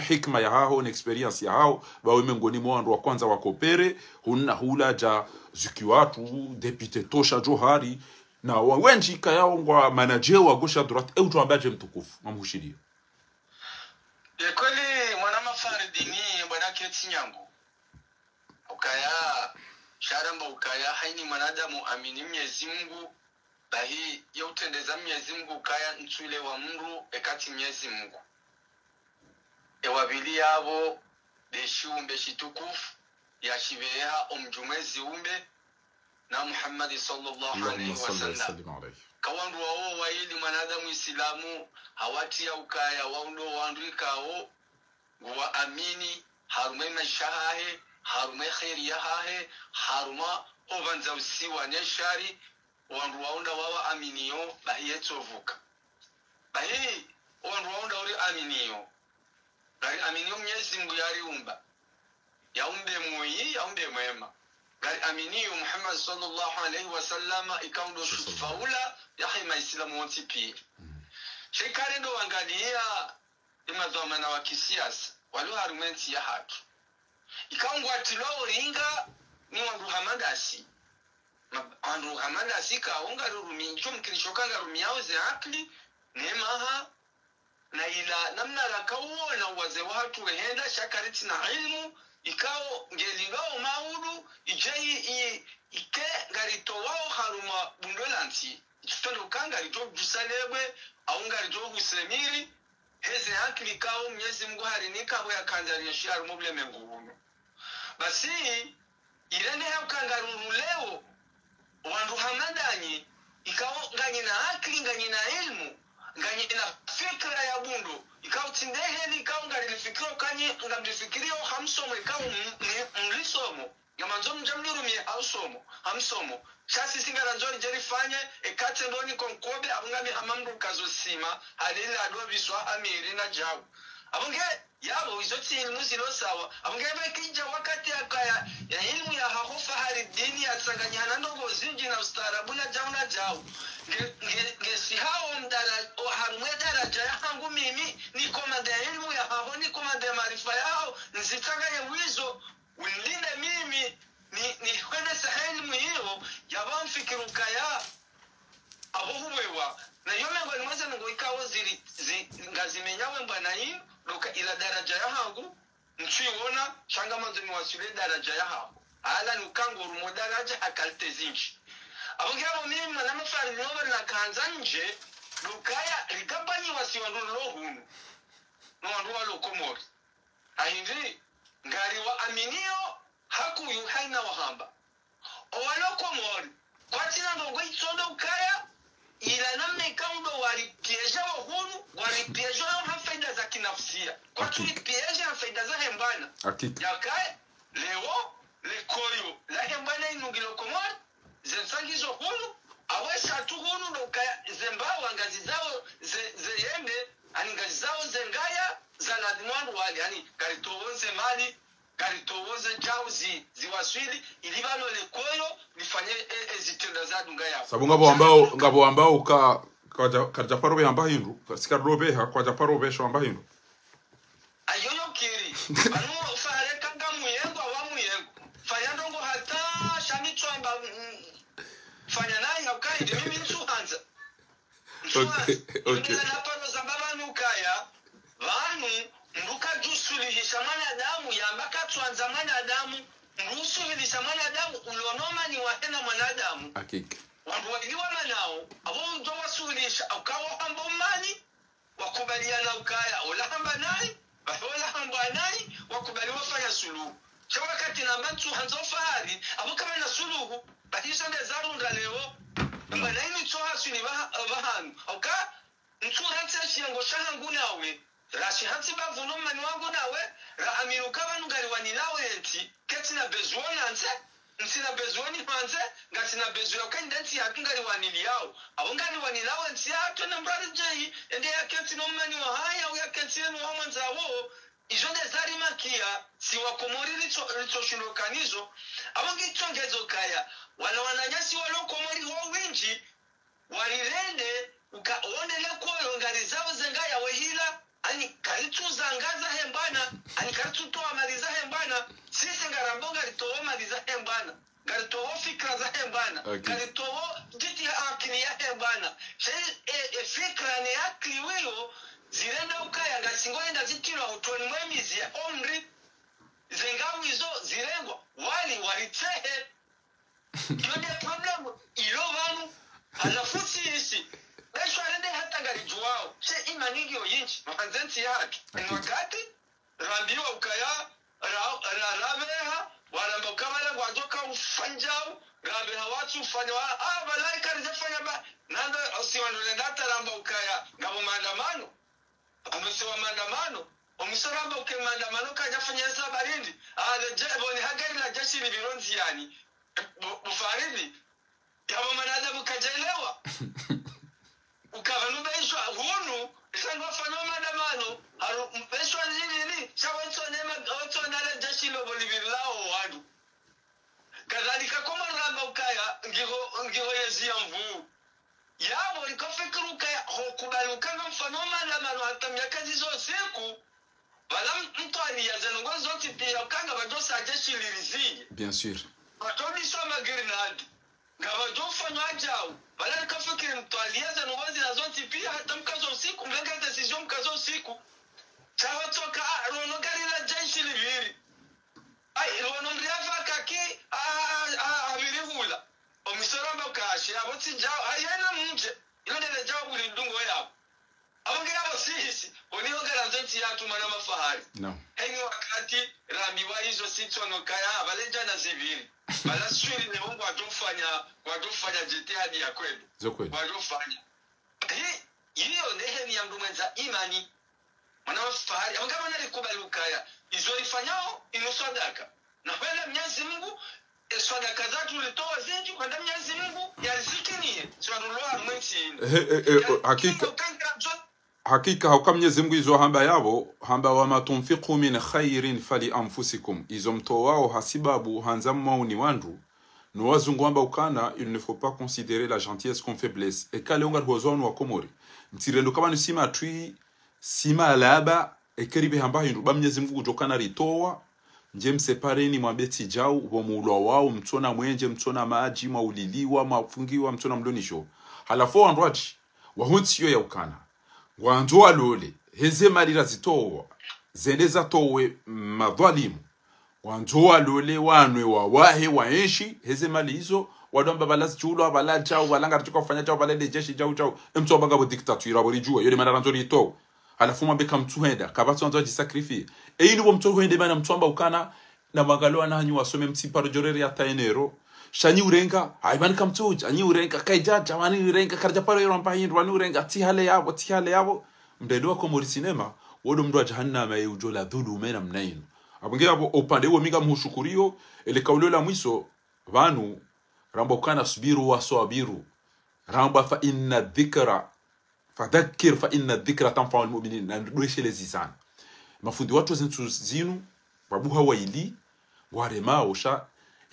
hikma ya hao na experience ya hao bawe mengoni mwandu wa kwanza wakopere hunna hula ja zikiwatu depute tosha johari na wenji kayao ngwa manager wa gosha droite euto ambaje mtukufu mamhushidio kweli mwanama faridini bwana keti nyangu ukaya sharamba ukaya haini mwanadamu amini Mwenyezi Mungu bahi yautendeza Mwenyezi Mungu ukaya ntule wa mru ekati Mwenyezi Mungu ewabili yabo beshiumbe shitukufu ya shibeha omjumezi umbe na Muhammad sallallahu alaihi wasallam kawandu wao waili mwanadamu Islamu hawati ya ukaya waundo wandikao wa amini harume mashahahe harume khairi yahahe haruma ovanza usiwa neshari wandu waunda wawa aminiyo bahiyetovuka bahi wandu waunda uri aminiyo gari aminiyo Mwenyezi Mungu yaliumba yaumbe moyi yaumbe mwema gari aminiyo Muhammad sallallahu alaihi wasallam ikaundo faula ya hima Islamu wotipi shekare ndo wangalia imadhamana wa kisiasa walio argumenti ya haki ikaungwa tilo ringa ni wandu hamadasi wandu hamadasi kaunga rumi chum kirishokanga rumi yao ze akli nemaha na ila namna rakawo na waze watu wehenda shakariti na ilmu ikao ngelingao maudu ijei ike garito wao haruma bundolanti ichutondo kanga rito gusalebwe au ngarito gusemiri heze akili kao Mwenyezi Mungu harinika bwa kanjari yashiru mubleme ngumu basi irene yakangaruru leo wandu hamadanyi ikao ngani na akili ngani na ilmu ngani na fikra ya bundu ikao basi ndehe nikaunga nilifikiro kanyi ngamlifikirio hamsomo ikawa mlisomo yamanzo mjamlirumie hamsomo shasi singara nzoni jerifanye ekate ndoni konkobe abungami hamamru kazosima halili adobiswa amiri na jawu abunge yabo izoti ilmu zilo sawa abunge bekinja wakati akaya ya ilmu ya hahofa hari dini ya tsanganyana ndogo zinji na ustaarabu na jawu ngesi hao mdara harumwe daraja ya hangu mimi ni komande ya ilmu ya haho ni komande ya marifa yao nzitanganye wizo ulinde mimi ni kwenda saheli hiyo yabamfikiru kaya abuhuwewa na yome ngo nimweze ngo ikawo ziri ngazimenyawe mbana yi loka ila daraja ya hangu nchiona shanga manzo ni wasule daraja ya hangu ala nukanguru mo daraja akalte zinji abugabo mimi na mafari noba na kanzanje lukaya likabanyi wasiwandu lohunu no wandu walokomori ahindi ngari wa aminio hakuyu haina wahamba owalokomori kwatina ndogo itsondo ukaya ila namna ikaundo walipieja wahunu walipieja na faida za kinafsia kwa tulipieja na faida za hembana yakae leo lekoyo la hembana inugilokomori zensangizo hunu awesa tu hunu ndoka zembawa ngazi zao zeyende ani ngazi zao zengaya za ladimwandu wali ani karitowoze mali karitowoze jauzi ziwaswili ilibalo lekoyo lifanye ezitenda za dunga yao sabu ngabo ambao ka japarobe amba hindu sikarobe ha kwa japarobe sho amba hindu ayoyo kiri anu fare kanga muyengo awamu yengo fayandongo hata shamicho amba fanya naye ukaide mimi nsuhanza okay napano zambaba nukaya vanu nduka jusulihisha mwanadamu yambaka tuanza mwanadamu ndusulihisha mwanadamu ulonoma ni wahena mwanadamu hakika wandu waliwa manao abo ndo wasulihisha ukawa hamba umani wakubaliana ukaya olahamba naye wala naye wakubaliwa fanya suluhu cha wakati namba tuhanza fahari abo kama na suluhu batisha ndezarunda leo mbana imi tsohasu ni bahanu oka nturatse shiyango shahangu nawe rashi hatsi bavuno mani wangu nawe ra amiruka banu gari wanilawe enti ketina bezuona nse nsina bezuoni hanze ngatina bezuona kandi enti yakingari waniliao abongani wanilawe enti ato na mbrari jeyi ende yaketi no mani wa haya u yaketi no wamanzawo ijonde zari makia si wakomori litoshinokanizo abongi tongezo kaya wala wananyasi walokomori ho winji walirende ukaonele koyo ngari zao zengaya wehila ani karituza ngaza hembana ani karitutoa maliza hembana sisi ngarambonga litoa maliza hembana garitoa fikra za hembana garitoa jiti akili ya hembana fikra ni akili weo zirenda ukaya ngasingoenda zitira utoni mwemizi ya omri zengawizo zirengwa walitehe yone problem ilo vanu alafuti isi besho arende hata ngarijuwao she imanigi oyinchi mahanzenti yaki wakati rambiwa ukaya rabeha waramba ukamala wajoka ufanjao rabeha watu ufanyawa balaika rizafanya ba nando usiwanulendata ramba ukaya ngabo maandamano amesewa maandamano omusaramba uke maandamano kajafanya esa barindi boni hagari la jeshi libironzi yani bufaridi yabo manadamu kajelewa ukavanu besho hunu isango fano maandamano haru besho nini shawetso nema otso nale jeshi lo bolibirlao wadu kadhalika koma ramba ukaya ngiho yezi mvu yabo likofikira ukaya hokubaluka mfano maandamano hata miaka zizo siku wala mtu aliyazana zote pia ukanga bajosa jeshi lirizie bien sûr batoni soma grenade ngaba jofanya ajao wala nikafikiri mtu aliyazana ngozi na zote pia hata mkazo usiku mlenga decision mkazo usiku chawa toka rono gari la jeshi liviri ai rono ndiafa kaki abirihula omisoramba kashi aboti jao ayana mje ile ndio jao bulindungo yabo abongera abasisi oniho garanzenti yatu mana mafahari no hengi wakati ramiwa hizo sitono kaya abaleja na ziviri bala swiri ne mungu wadufanya jitihadi ya kweli wadufanya hiyo ndehe ni ya mdu mwenza imani mana kubalukaya izo ifanyao ino sadaka na wala Mwenyezi Mungu sadaka zatu ulitoa zinji kwa Mwenyezi Mungu yazikini swadulwa mwenti hakika hauka Mwenyezi Mungu izo hamba yabo hamba wa matunfiqu min khairin fali anfusikum izo mtowao hasibabu hanza mauni wandu no wazungu amba ukana il ne faut pas considérer la gentillesse comme faiblesse et kale onga hozonu wa komori mtirendo kama ni sima tui sima alaba ekeribe hamba hindu ba Mwenyezi Mungu kutokana ritoa nje msepareni mwabeti jau wa muulwa wao mtona mwenje mtona maji mauliliwa mafungiwa mtona mdonisho halafo wandwaji wahunti yo ya ukana wandoa lole heze malira zitowa zendeza towe madhalimu wandoa lole wanwe wawahe waenshi heze mali hizo wadomba balazi chulo abalaja walanga tuko kufanya chao balende jeshi jau mtu abanga bo dictature abo lijua yole mara nzori to alafu mabeka mtuhenda kabatso nzo jisacrifice eyi nibo mtu hende bana mtuamba ukana na magalo ananyu wasome mtsiparo jorere ya taenero shanyi urenga haibani kamtuja anyi urenga kaijaja wani urenga karja paro yorompa hindu wani urenga tihale yabo mdedo ko muri cinema wodo mdu jahannama yujola dhulume na mnaino abunge abo opande wo minga mushukuriyo ele kaulola mwiso vanu rambo kana subiru wasabiru ramba fa inna dhikra fadhakkir fa inna dhikra tanfa'u almu'minin na doshele zisana mafundi watu zinu babuha waili warema osha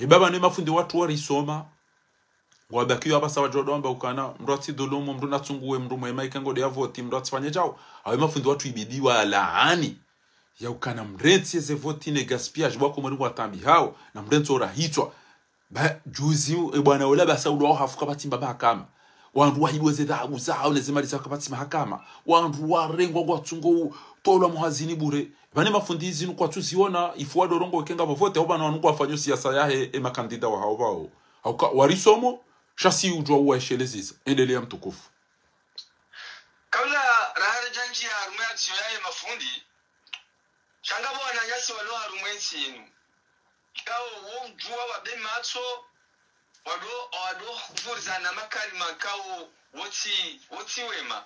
baba ne mafundi watu warisoma wabakiwa basa wajodomba ukana mrati dolomo mruna tsunguwe mrumo maikango de avoti mrati fanye jao awe mafundi watu ibidiwa laani ya ukana mrenti ze voti ne gaspillage bwako muri watambi hao na mrenti ora hitwa ba juzi bwana ola basa ulo hafuka batimba bakama wandu wahiboze dhabu zao nezimali za kapati mahakama wandu warengwa gwatsungo tolwa muhazini bure bane mafundizi nuko tuziona ifuwa dorongo kenga vote oba na wangu afanyo siasa yahe makandida wa hao bao hauka warisomo shasi ujwa uweshelezisa endelea mtukufu kabla rahari janji ya rumwatsi yahe mafundi shangabo wananyasi walo harumwensi yenu kao wonjua wabe matso wado kufuriza na makali makao woti wema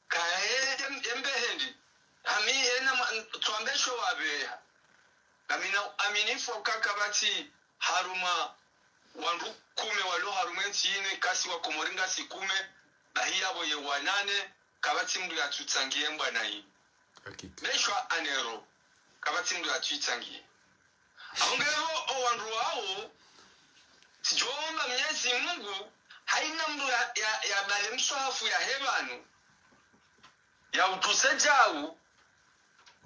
kae embehendi ami ena tuambesho wabe kamina aminifu kakabati haruma wandu kume walo harumensi yine kasi wa komoringa sikume bahia boye wanane kabati mdu ya tutsangie mbwana yi meshwa anero kabati mdu ya tutsangie aungero wandu wao sijomba Mwenyezi Mungu haina mdu ya balemswafu ya hebanu ya utusejau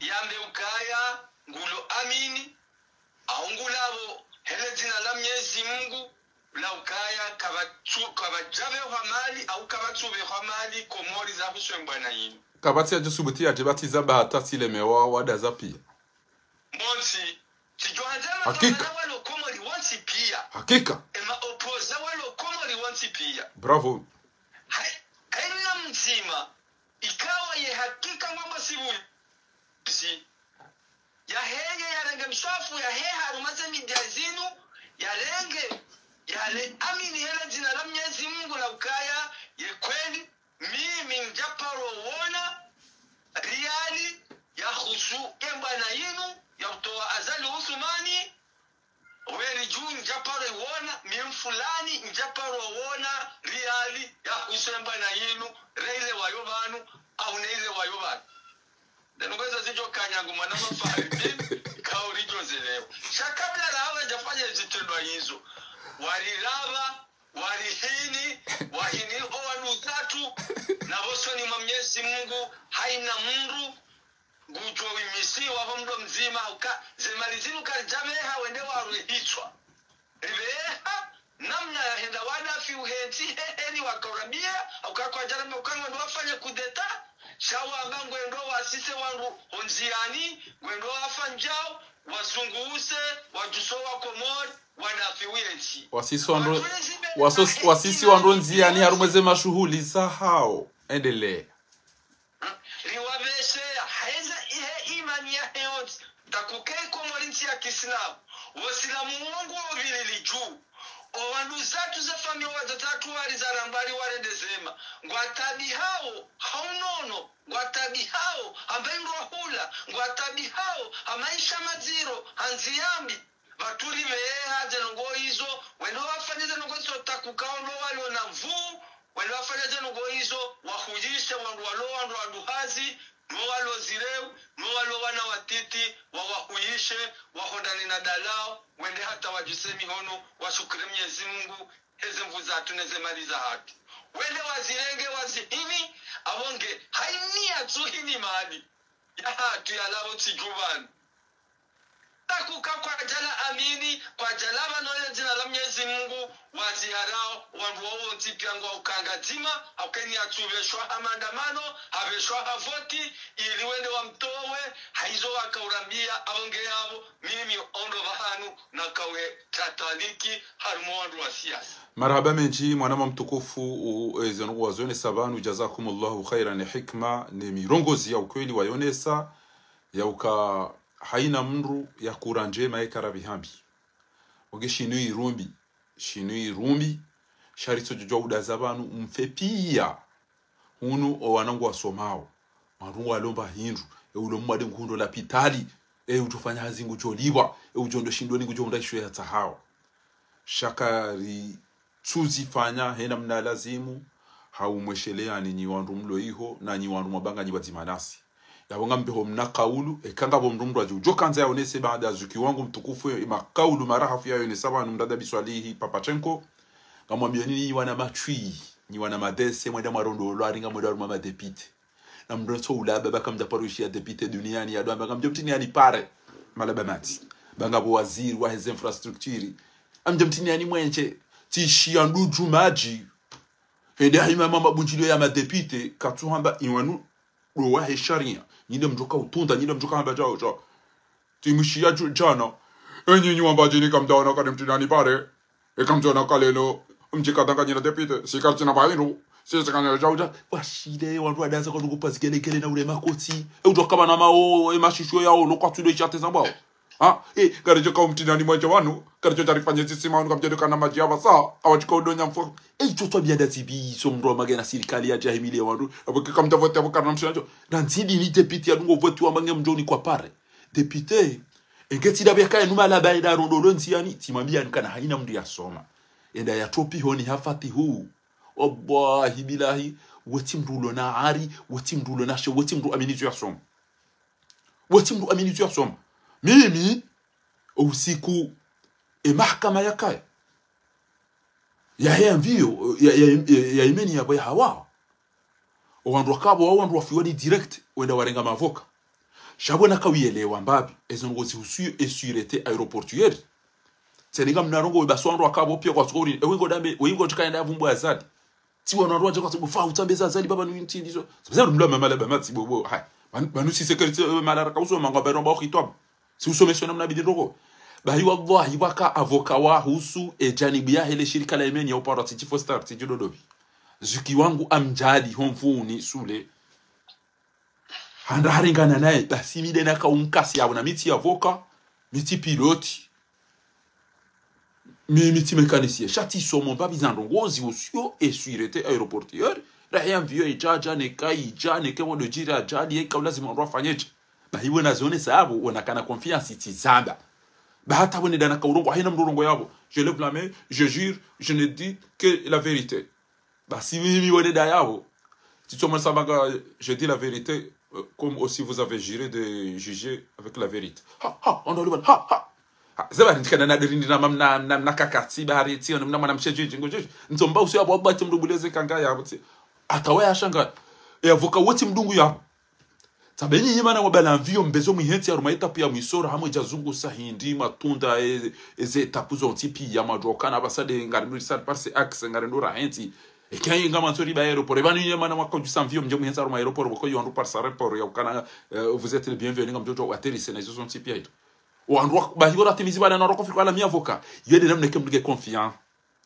yambe ukaya ngulo amini aungulabo hele jina la Mwenyezi Mungu la ukaya kabajabe kwa mali au kabatube kwa mali komori za kuswembana yini kabati ya jusubuti ya jibati za bahata ile mewa wada za pia mbonsi sijohanjama hakika walo komori wansi pia hakika ema opoza walo komori wansi pia bravo haina mzima ikawa ye hakika ngomba sibuli si ya hege ya renge mshafu ya he harumaze midiazinu ya renge ya le amini hele jina la Mwenyezi Mungu la ukaya ye kweli mimi mjaparo wona riali ya khusu embana yinu ya utoa azali Uthmani weri juu mjaparo wona mimfulani mjaparo wona riali ya khusu embana yinu reile wayobanu au neile wayobanu denogeza zijo kanyangu mwana mafari kaurijo zelewa shakabla rawe jafanya zitendwa hizo warilava warihini wahini owanu tatu na boso ni Mwenyezi Mungu haina mndu gujo wimisi wa mdo mzima uka zemalizinu karjame hawende waruhitwa ribeha namna ya henda wada fi uhenti heni wakarabia ukakwa jarama ukangwa ndo wafanya kudeta shawa ngwendo wasise wangu onziani ngwendo wafanjao wazunguuse wajusowa komori wanafiwenti wasisi wando nziani harumeze mashuhuli za hao endelea riwabeshe haiza ihe imani ya heot takukei komori nti ya Kiislamu wasilamu Mungu wabili juu owandu zatu za famia wazatatu wali za rambari wale dezema ngwatabi hao haunono ngwatabi hao ambaindu wahula ngwatabi hao amaisha maziro hanziyambi vaturi veha zenongo hizo wendo wafanya zenongo hizo takukaundo walo na mvuu wendo wafanya zenongo hizo wahujishe wandu waduhazi mwalo zireu mwalo wana watiti wawahuyishe wahondani na dalao wende hata wajusemi hono washukuri Mwenyezi Mungu heze mvu zatu neze maliza haki wende wazirenge wazihini awonge haimia tuhini mali ya hatu ya lao tijubani takuka kwa jala amini kwa jala wanoye jina la Mwenyezi Mungu waziharao wandu wawo ntipiangwa ukangazima aukeni atuveshwa hamandamano haveshwa havoti ili wende wa mtowe haizo wakaurambia awonge yabo mimi ondo vahanu na kawe tataliki harumo wandu wa siasa. Marhaba menji mwanama mtukufu zenu wazone sabanu jazakumullahu khairan hikma ni mirongozi ya ukweli wayonesa ya uka haina mru ya kuranjema ekara bihambi oge shinu irumbi sharito jojo udazabanu mfepia hunu owanangu wasomao marungu walomba hindu ulomwade nkundo la pitali utofanya hazingu joliwa ujondo shindoni kujonda isho ya tahao shakari tuzi fanya hena mna lazimu haumweshelea ni nyiwandu mlo iho na nyiwandu mabanga nyibazimanasi yabonga mbeho mna kaulu ekanga bo mndumdu ajujo kanza yaonese baada azuki wangu mtukufu makaulu marahafu yayo ni sawa mdada biswalihi Papachenko ngamwambia nini wana machui ni wana madese mwenda marondo lwaringa mwenda mama depite na mdonso ulaba bakamda parushi ya depite duniani ya doamba ngamjomti ni ani pare malaba mati banga bo waziri wa heze infrastructure amjomti ni ani mwenche tishia nduju maji hende haima mama bunjilo ya madepite katuhamba inwanu roa hesharia nyinde mjoka utunda nyinde mjoka hamba jao jao timishia jana enyi nyumba jini kamdaona kade mtinani pare ekamjona kaleno mjika tanga nyina depite sikartina bainu sisi kanya jao washide wantu adanza kwa ndugu pasikele na ule makoti utoka bana mao emashisho yao no kwatudo chate zambao gari joka mtinani mwaje wanu gari joka rifanye sisi maunu kamjedo kana maji hapa saa awachika udonya mfo choto biada tibi somro magena serikali ya jahimile wandu aboka kamtavote abokana mshanjo na nzidi ni deputy ya dungo vote wa mange mjoni kwa pare deputy engeti da beka enuma la baida rondolo ntiani timambia nkana haina mndu ya soma enda ya topi honi hafati huu wallahi bilahi wati mrulo na ari wati mrulo na she wati mru aminitu ya soma wati mru aminitu ya soma mimi usiku mahakama ya kaya ya hea mvio ya imeni ya bai hawa wandu wakabo wandu wafiwani direct wenda warenga mavoka shabona kawielewa mbabi ezongozi usuyo esurete aeroportuaire seninga mnarongo baso wandu wakabo pia kwa sokoni wengo tukaenda vumbu azadi ti wandu waje kwa sababu fa utambeza azali baba nti ndizo sababu mla mama la bama tibobo hai banu si security malara kauso manga baron ba khitwa si usomesho namna bidindogo bahi wallahi waka avoka wa husu janibiya hele shirika la imeni ya uparati chifo star tijododobi zuki wangu amjadi homfuni sule handa haringana naye basi mide na kaunkasi yabo na miti avoka miti piloti miti mécanicien chati somo ba bizandongozi osio esurete aeroportuaire rien vieux ijaja ne kai jane ke wodo jira jadi e kaulazima ndo afanyeje bahi wona zone sabo wona kana confiance tizamba bahata wone dana kaurongo haina mdorongo yabo je lève la main je jure je ne dis que la vérité si mimi wone da yabo si tu m'as je dis la vérité comme aussi vous avez juré de juger avec la vérité on doit le zeba ndikana na dirindi na mamna na kakati bahari ti na mwana mshejeje ngojeje nzomba usi yabo abati mdubuleze kanga yabo ti atawe ashanga avoka woti mdungu yabo tabeni nyima na wabala mvio mbezo mwihenti ya rumaita pia mwisora hamwe jazungu sahindi matunda eze tapuzo ntipi ya majoka na basade ngarimuri sad parse axe ngarendura henti ekanyi ngama ntori ba aéroport ebani nyima na wako jusa mvio mje mwihenti ya ruma aéroport boko yondu parse aéroport ya ukana vous êtes le bienvenu ngam jojo aterrise na izo ntipi ya ito wandwa bahigora timizi bana na roko fikala mi avoka yede namne kemdige confiant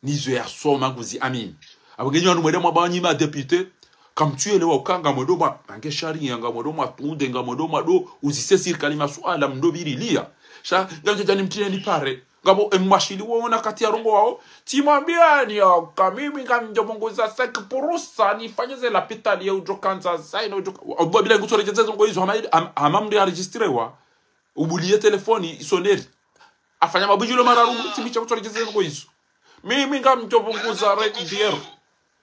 nizo ya soma nguzi amin abugenyo anu mwede mwabanyi ma député kam tuele wa ukanga modoma ange shari yanga modoma tunde nga modoma do uzise sirikali masuala mndobiri lia sha ngaje jani mtine ni pare Gabo emashili wona kati ya rongo wao. Timambiani ya kamimi ngamjongoza 5% nifanyeze la pitali ya ujokanza zaino ujoka. Bila ngutore jezezo ngo izo hamamri ya registrewa. Ubulie telefoni soneri. Afanya mabujulo mararumu timicha kutore jezezo ngo izo. Mimi ngamjongoza diero.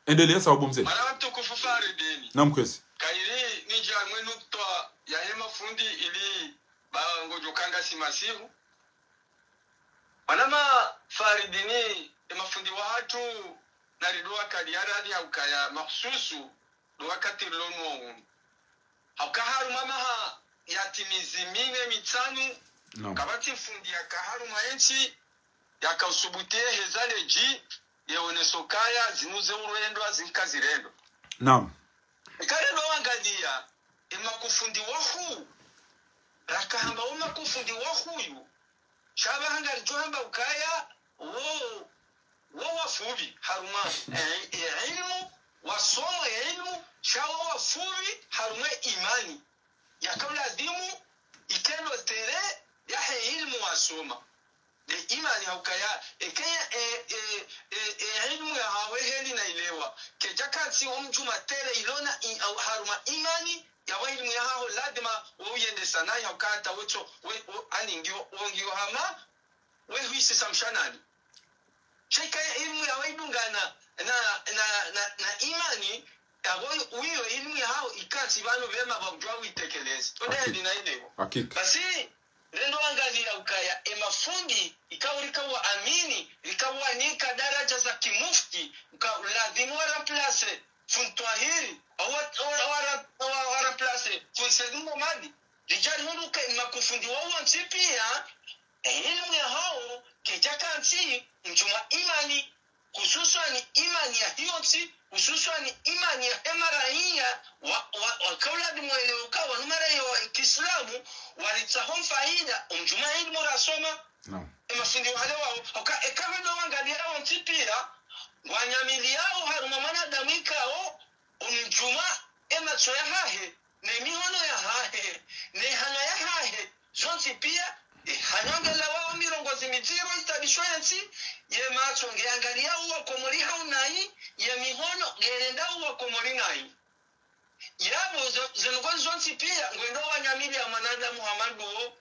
Endelea sababu mzee. Mara mtukufu Faridini. Namkwezi. Kairi nija mwenu kutoa ya hema fundi ili ngojokanga simasihu. Manama Faridini mafundi wa hatu na ridua kadiara hadi haukaya makhususu wakati lono haukaharu mamaha yatimizi mine mitanu kabati fundi ya kaharu maenchi yakausubutie hezale ji yeonesokaya zinuze urendo zinkazirendo. Naam. Ikarendo wangalia emakufundi wahu rakahamba kufundi wahuyu shaba hanga johamba ukaya wo wafubi haruma ilmu wasoma ilmu shawa wafubi haruma imani yakabla dimu ikelo tere ya ilmu wasoma de imani haukaya ekaya ilmu ya hawe heli na ilewa kejakati omjuma tere ilona haruma imani ya ilmu ya hao ladima uyende sana ya ukata wecho aningio ongio hama we huisi samshanani sheka ilmu ya waidungana na imani ya uyo ilmu ya hao ikati bano vema babjwa witekelezi tondeli na ilewa hakika basi rendo angalia ukaya emafundi ikaurika wa amini ikawa nika daraja za kimufti lazima waraplace funtwahiri waraplace funsedungo madi rijali hunduka makufundi wao pia elimu ya hao kejakansi mjuma imani hususan imani ya hiyonsi hususan imani ya emaraia wa kauladi mwelewuka wa numara ya Kiislamu walitahom faida mjuma ilmu rasoma mafundi wale wao ekawe ndo wangalia wansi pia wanyamili yao haruma mana damikao mjuma emacho ya hahe ne mihono ya hahe ne hana ya hahe zonsi pia hanangela wao mirongozi mitiro itabishwensi ye macho ngeangalia uwa komori haunai ye mihono gerenda uwa komori nai yabo zengo zonsi pia ngwendo wanyamili ya manada Muhammadu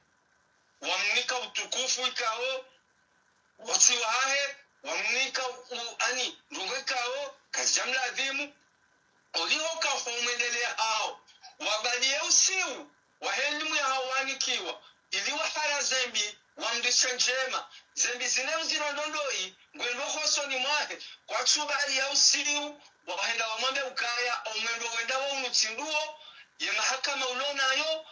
wamnika utukufu ikao wasi wa hahe wamnika ani ndungekao kazamla adhimu olihoka homendelea hao wabalie usiu wahelimu ya hawanikiwa iliwa hara zembi wamdisha njema zembi zineu zinodondoi ngwendo hosoni mwahe kwa tsubari ya usiu wahenda wamambe ukaya omendo wenda wa umutsinduo ye mahakama ulonayo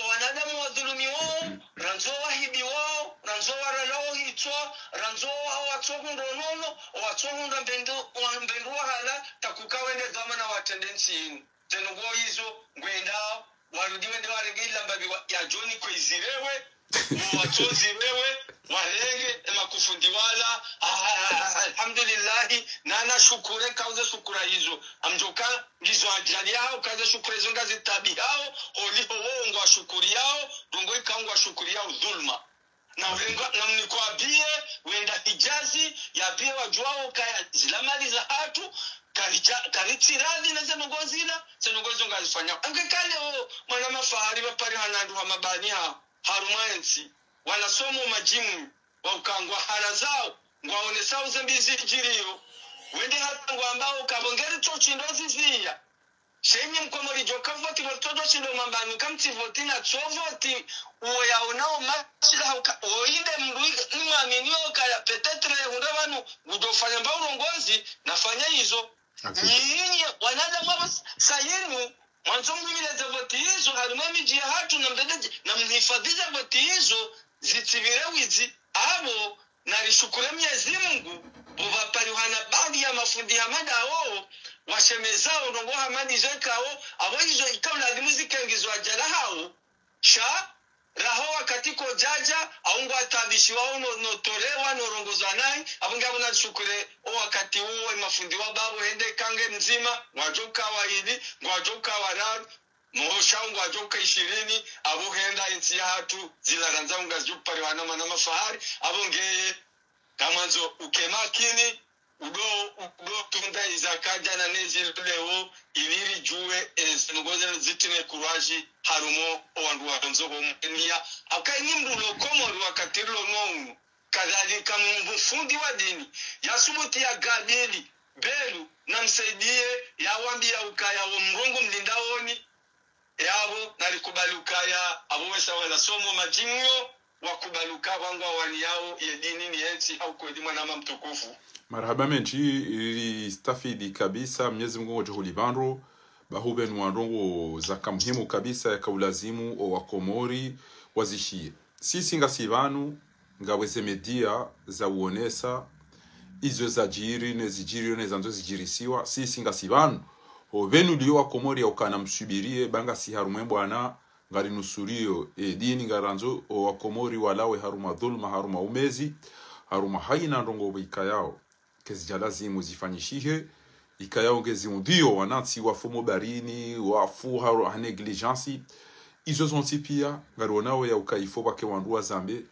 wanadamu wadhulumi wao ranzo wahibi wao ranzo waralao hitwa ranzo watsohundonono watsohunda mbendu wahala takukawende dhamana watendensi inu tenugo hizo ngwenda warudi wende waregila mbabi ya Joni kwezirewe watozirewe walenge emakufundi wala alhamdulillah nana shukure kauze shukura hizo amjoka ngizo ajali yao kauze shukura hizo ngazi tabi yao holiho wongo shukuri yao dungo ikangwa shukuri yao dhulma na wenga na mnikwabie wenda Hijazi ya pia wajuao kaya zilamali za hatu karitiradi na zenogozila zenogozo ngazifanya angekale mwana mafahari bapari hanandu wa mabani harumaensi wanasoma majimu wa ukangwa hara zao ngwaone sao zembizi jiriyo wende hata ngwambao kabongeri chochi ndozi zia shenye mkomori jokavoti votodo chindo mambani kamtivoti na chovoti uwe yaonao mashila hauka oinde mruiga imamini kaya petetre hunda wanu udofanya mbao urongozi nafanya hizo nyinyi wanadamu hapa sayinu mwanzongu mile za voti hizo harumami jia hatu na mdedeji na mhifadhiza voti hizo zitibire wizi abo narishukure Mwenyezi Mungu buvapari wana baadhi ya mafundi hamada hao washemezao nongo hamadi zekao abo hizo ikawa lazimu zikengizwa jala hao sha raho wakati ko jaja aungo atabishi wao notolewa norongozwa nai abungabo nashukure wakati huo mafundi wa babu hende kange mzima wajoka wa hili wajoka wa rad Moshangu ajoka 20 abo henda inti hatu zilaranza ngazupari wana manama fahari abo ngeye kamanzo ukemakini ugo tunda izakaja na nezi leo iliri juwe senugoze zitine kuraji harumo owandu wanzo homenia akaini mbulo komori wakatiro nonu kadhalika mfundi wa dini yasubuti ya gadeli belu na msaidie yawambia ukaya wa mrongo mlindaoni yabo narikubalukaya abo wesa wala somo majinyo wakubaluka wangu wani yao yedini ni enzi au kweli mwanama mtukufu. Marhaba menchi stafidi kabisa Mwenyezi Mungu johulibandro bahube nwarongo zaka muhimu kabisa ya kaulazimu o wakomori wazishie. Sisi ngasivanu ngaweze media za uonesa izo zajiri nezijiri nezanzo zijirisiwa sisi ngasivanu venu liyo wakomori ya ukana msubirie banga si harume bwana ngari nusurio dini ngaranzo wakomori walawe haruma dhulma haruma umezi haruma haina ndongo ikayao kezijalazimu zifanyishihe ikayao ngeziundio wanatsi wafumo barini wafu haro negligency izo zonti pia ngari wonawe ya ukaifo bake wandua zambe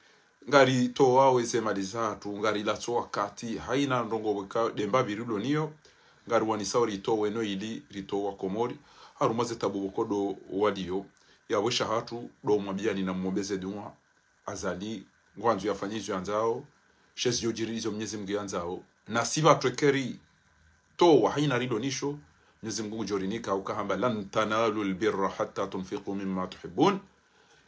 ngari toa weze malizatu ngari lato wakati haina ndongo demba birulo niyo ngari wanisauri to weno ili rito wa komori harumaze tabubokodo waliyo ya wisha hatu do mwabiani na mwobeze dunwa azali ngwanzu yafanyizo yanzao shesi yojirizo Mwenyezi Mungu yanzao na siva twekeri to wa haina rido nisho Mwenyezi Mungu jorinika ukahamba lan tanalu albirra hatta tunfiqu mimma tuhibbun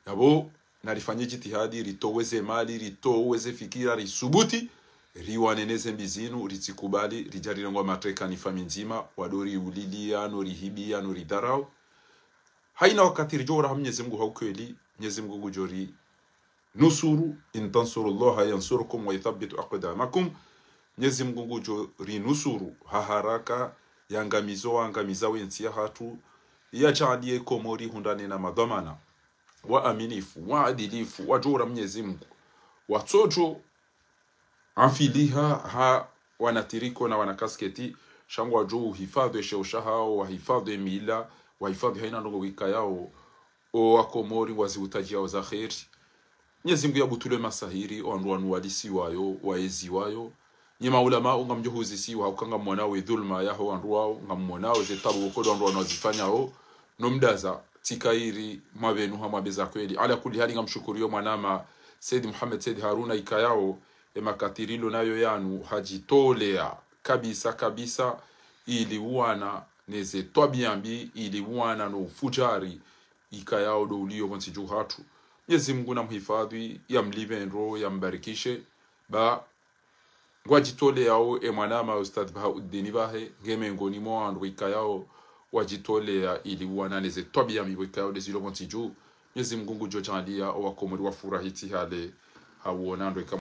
yabo narifanye jitihadi ritoweze mali ritoweze fikira risubuti riwaneneze mbizinu ritikubali rijarira ngwa matreka ni faminzima wadori ulilia no rihibia no ridarao haina wakati rijora Mwenyezi Mungu haukweli Mwenyezi Mungu gujori nusuru in tansurullaha yansurukum wa yuthabbitu aqdamakum Mwenyezi Mungu gujori nusuru haharaka yangamizo angamiza wensi ya hatu ya jalie komori hundane na madhamana wa aminifu wa adilifu wajora Mwenyezi Mungu watojo anfiliha ha wanatiriko na wanakasketi shangu wajou hifadhi sheusha hao wa hifadhi mila wa hifadhi haina ndongo wika yao o wakomori waziutaji yao za kheri Mwenyezi Mungu yabutule masahiri wanduanu walisi wayo waezi wayo nyema ulama unga mjuhuzi siwa ukanga mwanawe dhulma yaho wanduwao nga mwanawe zetabu ukodo wanduwanu wazifanya ho nomdaza tikairi mabenu hamabeza kweli ala kuli hali nga mshukuriyo mwanama Sayyid Muhammad Sayyid Haruna ikayao makatirilo nayo yanu hajitolea kabisa ili wana neze tobiambi ili wana no fujari ikayao do ulio monsiju hatu Mwenyezi Mungu na mhifadhi ya mlivenro ya mbarikishe ba wajitolea au mwanama Ustadh Bahauddin Bahe ngemengoni mwandu ikayao wajitolea ili wana neze tobiambi ikayao desilo monsiju Mwenyezi Mungu jojalia wakomori wafurahiti hale hauonando